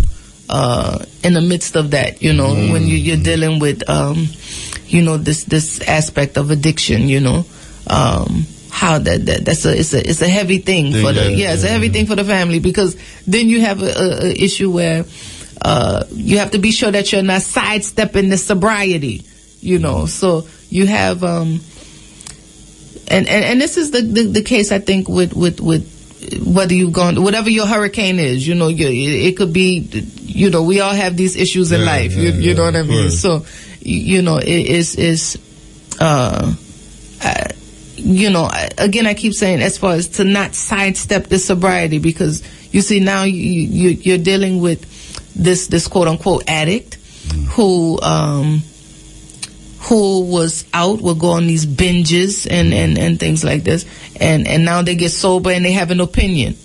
B: in the midst of that, when you're dealing with this aspect of addiction, how it's a heavy thing for it's a heavy thing for the family, because then you have a issue where you have to be sure that you're not sidestepping the sobriety, so you have and this is the case, I think, with whether you've gone, whatever your hurricane is, it could be, we all have these issues in life, you know what I mean? So, again, I keep saying, as far as to not sidestep the sobriety, because you see now you're dealing with this quote unquote addict who was out, will go on these binges and things like this, and now they get sober and they have an opinion.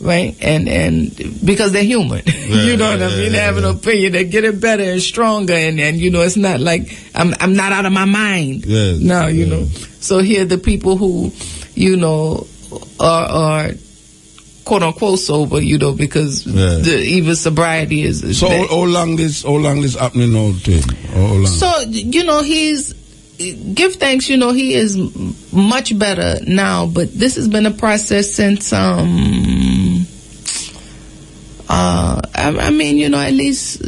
B: right? And because they're human, you know what I mean? They have an opinion, they get it better and stronger, and you know, it's not like I'm not out of my mind. No, you know. So here the people who, you know, are quote unquote sober, you know, because even sobriety is.
A: So how long this happening now to him? How long?
B: So you know, give thanks, you know, he is much better now, but this has been a process since I mean, you know, at least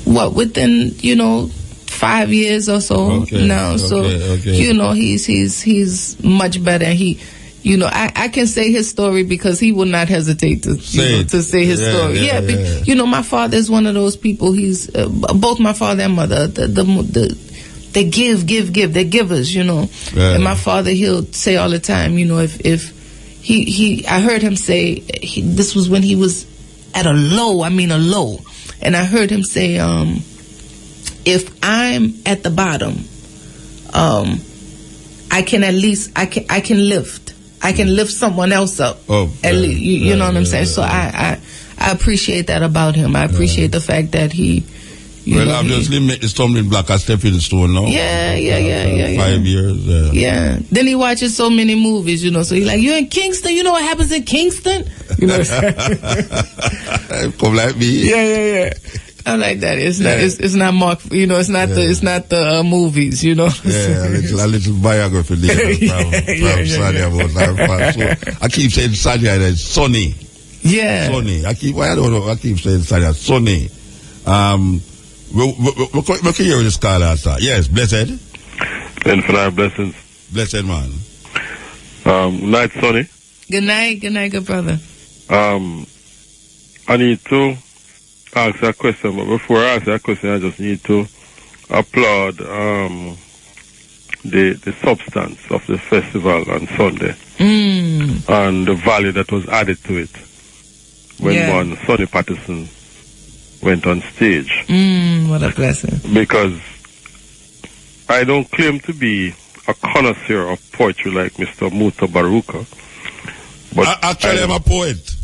B: within, you know, 5 years or so now. So you know, he's much better. And he, you know, I can say his story because he will not hesitate to say his story. You know, my father is one of those people. He's both my father and mother. They give. They're givers, you know. And my father, he'll say all the time, you know, if he I heard him say, this was when he was at a low. And I heard him say, if I'm at the bottom, I can at least, I can lift. I can lift someone else up. At least, you know what I'm saying? So I appreciate that about him. I appreciate the fact that he,
A: obviously make the stumbling block a stepping stone now. 5 years.
B: Then he watches so many movies, you know. So he's like, "You're in Kingston. You know what happens in Kingston?" You know.
A: Come like me.
B: I'm like that. It's not Mark. You know, it's not the movies. You know.
A: A little biography there from Sunny about that. So I keep saying Sunny and Sunny. Sunny. I keep saying Sunny. Sunny. We can hear this call answer. Yes, blessed.
D: Infinite blessings.
A: Blessed man.
D: Night, Sonny.
B: Good night, good brother.
D: I need to ask a question, but before I ask that question, I just need to applaud the substance of the festival on Sunday and the value that was added to it when one Sunni Patterson went on stage.
B: What a blessing.
D: Because I don't claim to be a connoisseur of poetry like Mr. Muta Baruka. But
A: actually, I'm a poet.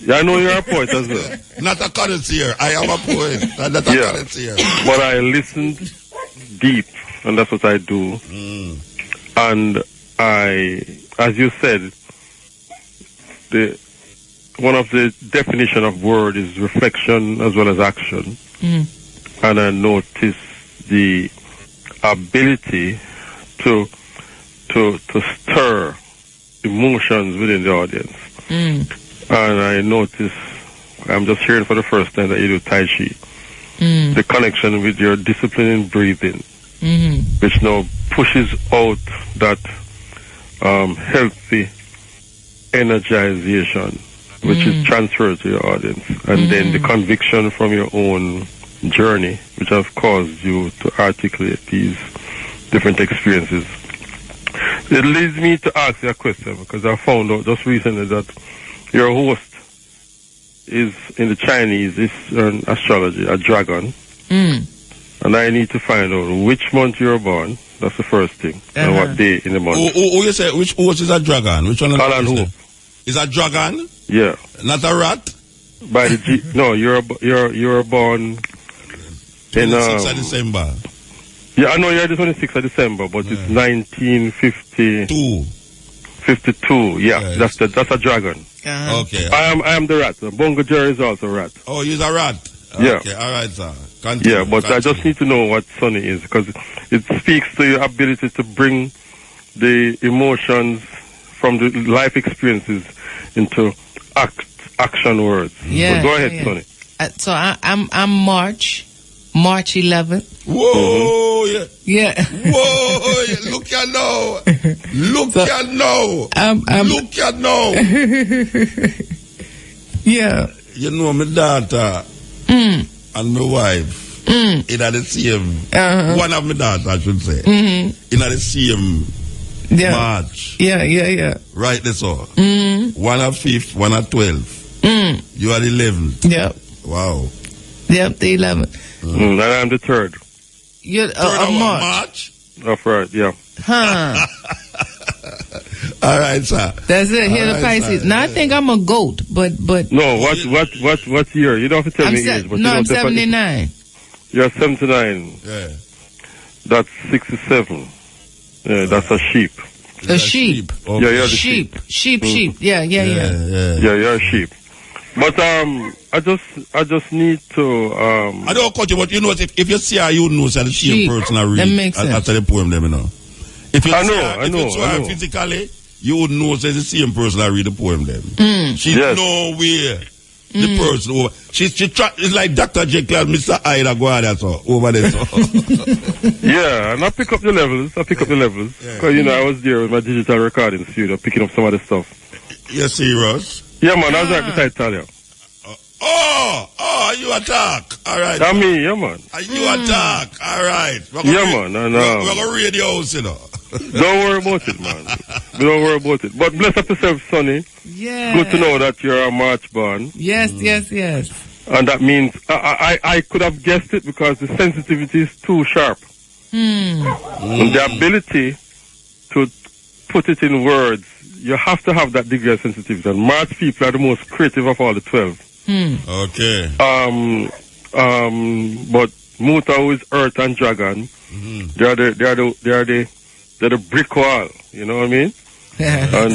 D: Yeah, I know you're a poet as well.
A: Not a connoisseur. I am a poet. Not a connoisseur.
D: But I listened deep, and that's what I do. And I, as you said, one of the definition of word is reflection as well as action. And I noticed the ability to stir emotions within the audience. And I noticed, I'm just hearing for the first time that you do Tai Chi. The connection with your discipline in breathing, which now pushes out that healthy energization, which is transferred to your audience. And then the conviction from your own journey, which has caused you to articulate these different experiences. It leads me to ask you a question, because I found out just recently that your host is, in the Chinese, is an astrology, a dragon. And I need to find out which month you're born. That's the first thing. And what day in the month.
A: Oh, you say, which host is a dragon? Which one?
D: Alan who?
A: Is a dragon?
D: Yeah.
A: Not a rat?
D: By the no, you're born in
A: 26th of December.
D: Yeah, I know you're the 26th of December, but it's 1952. 52. Yeah, that's a dragon.
A: Okay.
D: I am the rat. Bongo Jerry is also a rat.
A: Oh, he's a rat.
D: Yeah.
A: Okay, all right, sir. Continue,
D: yeah, but I just need to know what Sunny is, because it speaks to your ability to bring the emotions from the life experiences into action words.
B: Yeah.
D: So go ahead, Sunny.
B: So I'm March 11th.
A: Whoa,
B: yeah.
A: Whoa, look at now. Look at now. Look at now.
B: Yeah.
A: You know, my daughter and my wife in the same, one of my daughters, I should say, in the same March.
B: Yeah.
A: Right, that's all. One at 5th, one at 12th. You are the 11th.
B: Yep.
A: Wow.
B: Yep, the 11th.
D: And I'm the 3rd.
B: You're
A: Third of
B: March.
D: That's right, yeah.
B: Huh.
A: All right, sir.
B: That's it. Here the Pisces.
A: Sir.
B: Now I think I'm a goat, but
F: No, what year? You don't have to tell me age. But
B: I'm 79.
F: You're 79.
A: Yeah.
F: That's 67. Yeah, that's a sheep.
B: A sheep.
A: Okay.
F: Yeah, you're the
B: Sheep.
F: sheep.
B: Sheep. Yeah.
F: Yeah, you're a sheep. But I just need to
A: I don't cut you, but you know if you see her, you know it's the same
B: Sheep.
A: person I read.
B: That makes sense.
A: After the poem, them, you know. If you
F: I
A: see
F: know,
A: her,
F: I
A: if
F: know,
A: you saw
F: I
A: her
F: know.
A: physically, you would know it's the same person I read the poem, them. She's
F: Yes.
A: nowhere. The person over. She it's like Dr. Jekyll and Mr. Ida Guardia, so over there. So.
F: Yeah, and I pick up the levels. Because, you know, I was there with my digital recording studio picking up some of the stuff.
A: You're serious?
F: Yeah, man, I was like beside Talia.
A: You attack. All right.
F: That's me, yeah, man.
A: You attack. All right.
F: Yeah, man. And,
A: we're going to radio house, you know.
F: don't worry about it, man. Don't worry about it. But bless up yourself, Sonny.
B: Yeah.
F: Good to know that you're a March born.
B: Yes.
F: And that means I could have guessed it because the sensitivity is too sharp. And the ability to put it in words, you have to have that degree of sensitivity. And March people are the most creative of all the 12.
A: Okay.
F: But Muta, who is Earth and Dragon, they're the brick wall. You know what I mean? And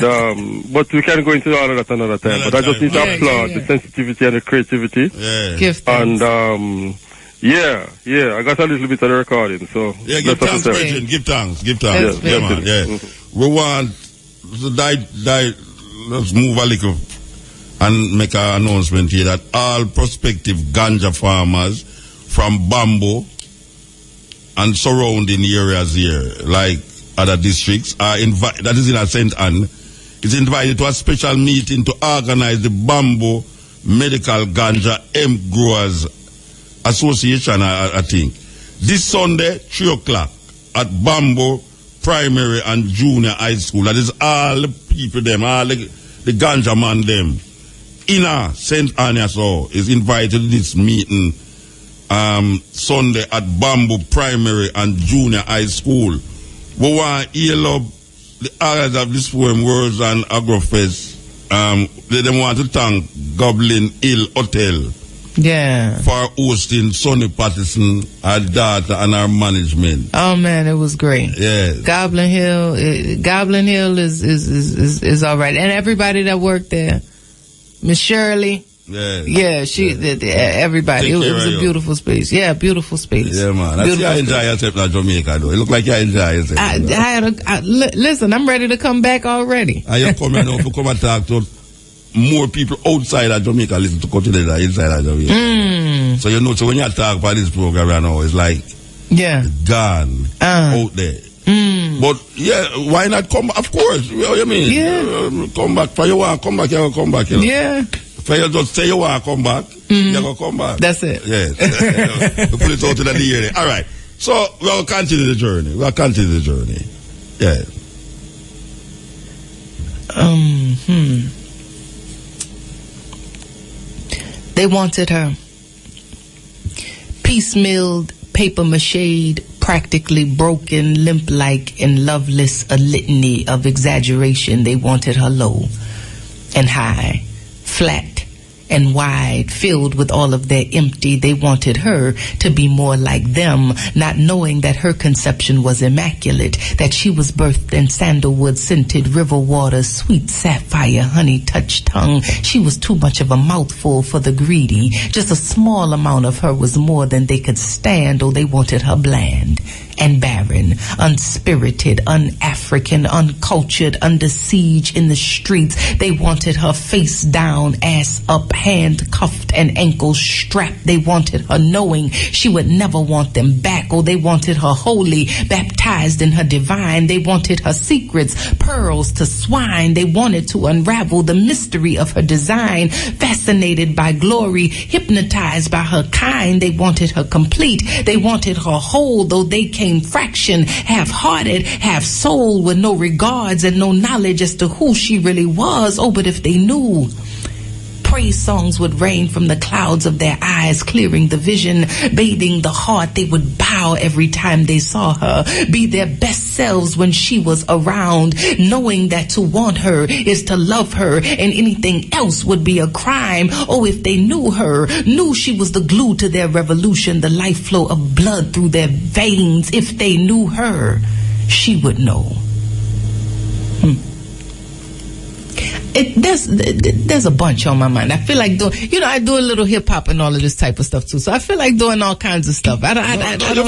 F: but we can go into all of that another time. But I just need to applaud the sensitivity and the creativity.
A: Yeah.
B: Give thanks.
F: And I got a little bit of the recording. So
A: yeah, give thanks, Bridget. Give thanks.
B: Yes,
A: Yeah, man. Yeah. We want to let's move a little and make an announcement here that all prospective ganja farmers from Bambo and surrounding areas here, like other districts, are invited. That is in a St. Anne. Is invited to a special meeting to organize the Bambo Medical Ganja Hemp Growers Association, I think. This Sunday, 3 o'clock at Bambo Primary and Junior High School. That is all the people them, all the ganja man them. Inner St. Anne so is invited to this meeting Sunday at Bamboo Primary and Junior High School. We want to hear the others of this poem, Words and Agrofest. They want to thank Goblin Hill Hotel for hosting Sunni Patterson, her daughter, and her management.
B: Oh man, it was great.
A: Yes.
B: Goblin Hill is all right, and everybody that worked there. Miss Shirley. Everybody. It was a beautiful space. Yeah, beautiful space.
A: Yeah, man. I see you enjoy yourself in Jamaica, though. It look like you enjoy yourself.
B: Listen, I'm ready to come back already.
A: And you come here now to come and talk to more people outside of Jamaica listen to continental inside of Jamaica. So you know, so when you talk about this program right now, it's like gone out there. But yeah, why not come back? Of course, you know what I mean?
B: Yeah.
A: Come back. For you want to come back, you will come back. You know?
B: Yeah.
A: For you just say you want to come back, you will come back.
B: That's it.
A: Yes. We put it out to the year. All right. So we'll continue the journey. Yeah.
B: They wanted her piecemealed, paper-mached, practically broken, limp-like, and loveless, a litany of exaggeration. They wanted her low and high, flat and wide, filled with all of their empty. They wanted her to be more like them, not knowing that her conception was immaculate, that she was birthed in sandalwood-scented river water, sweet sapphire, honey-touched tongue. She was too much of a mouthful for the greedy. Just a small amount of her was more than they could stand. Oh, they wanted her bland and barren, unspirited, un-African, uncultured, under siege in the streets. They wanted her face down, ass up, handcuffed and ankles strapped. They wanted her knowing she would never want them back. Oh, they wanted her holy, baptized in her divine. They wanted her secrets, pearls to swine. They wanted to unravel the mystery of her design, fascinated by glory, hypnotized by her kind. They wanted her complete. They wanted her whole, though they came fraction, half-hearted, half-soul, with no regards and no knowledge as to who she really was. Oh, but if they knew Praise songs would rain from the clouds of their eyes, clearing the vision, bathing the heart. They would bow every time they saw her, be their best selves when she was around, knowing that to want her is to love her, and anything else would be a crime. Oh, if they knew her, knew she was the glue to their revolution, the life flow of blood through their veins. If they knew her, she would know. There's a bunch on my mind. I feel like doing, I do a little hip hop and all of this type of stuff too. So I feel like doing all kinds of stuff. I don't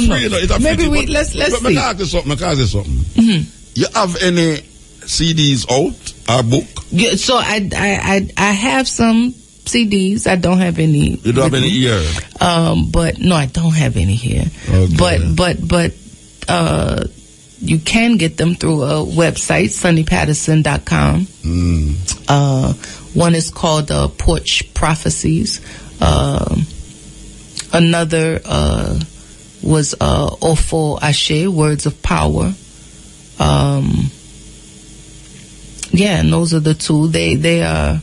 B: know. Maybe let's see.
A: Can I ask you something? Mm-hmm. You have any CDs out or book?
B: Yeah, so I have some CDs. I don't have any.
A: You don't have any here?
B: But no, I don't have any here. Okay. But you can get them through a website, SunniPatterson.com. One is called Porch Prophecies. Another was Ofo Ashe, Words of Power. Yeah, and those are the two. They are.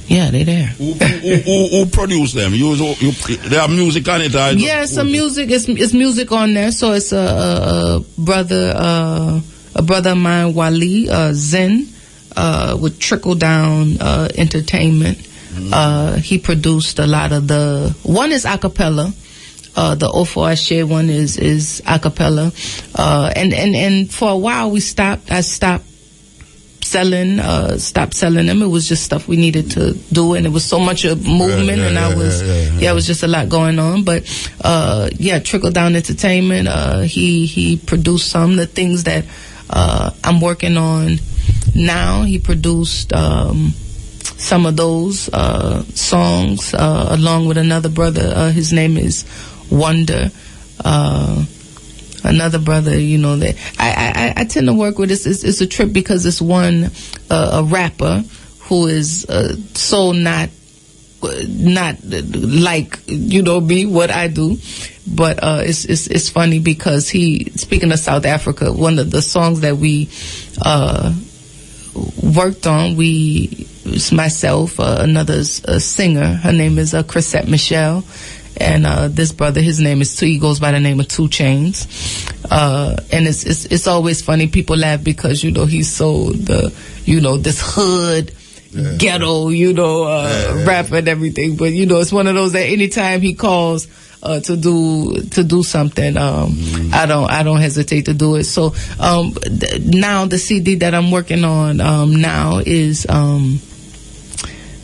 B: Yeah, they're there.
A: Who produced them? They have music on it.
B: Yeah, some music. It's music on there. So it's a brother of mine, Wali Zen, with Trickle Down Entertainment. He produced a lot of the. One is a cappella. The Ofo Ashe one is a cappella. And for a while I stopped selling them. It was just stuff we needed to do, and it was so much of movement, it was just a lot going on. But Trickle Down Entertainment, he produced some of the things that I'm working on now. He produced some of those songs along with another brother. His name is Wonder. Another brother, that I tend to work with. It's a trip because it's one a rapper who is so not like me, what I do, but it's funny because speaking of South Africa, one of the songs that we worked on, it's myself, another singer. Her name is Chrisette Michelle. And this brother, his name is he goes by the name of 2 Chainz. And it's always funny. People laugh because he's so this hood ghetto rapper and everything. But it's one of those that anytime he calls to do something, I don't hesitate to do it. So now the CD that I'm working on now is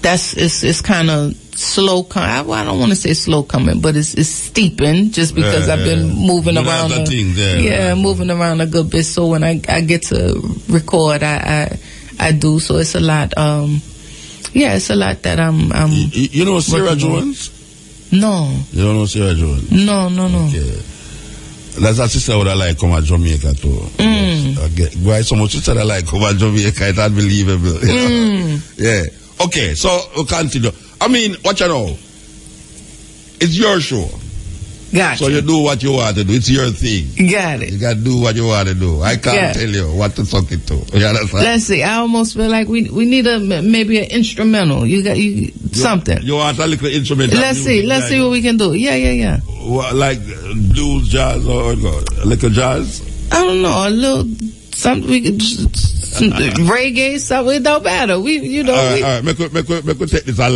B: it's kind of slow. I don't want to say slow coming, but it's steeping just because I've been moving around. Moving around a good bit. So when I get to record, I do. So it's a lot. It's a lot that I'm.
A: Sarah Jones?
B: No.
A: You don't know Sarah Jones? No.
B: Okay.
A: That's a sister would I like come to Jamaica too. Why so much sister I like come to Jamaica? It's unbelievable. Yeah. Okay, so we'll continue. I mean, what you know, it's your show.
B: Gotcha.
A: So you do what you want to do. It's your thing.
B: Got it.
A: You got to do what you want to do. I can't tell you what to suck it to. You understand?
B: Let's see. I almost feel like we need maybe an instrumental. You something.
A: You want a little instrumental?
B: Let's see what we can do. Yeah.
A: Like blues, jazz, or a little jazz?
B: I don't know. A little something we could reggae. Something. It don't matter.
A: All right. Make we take this online.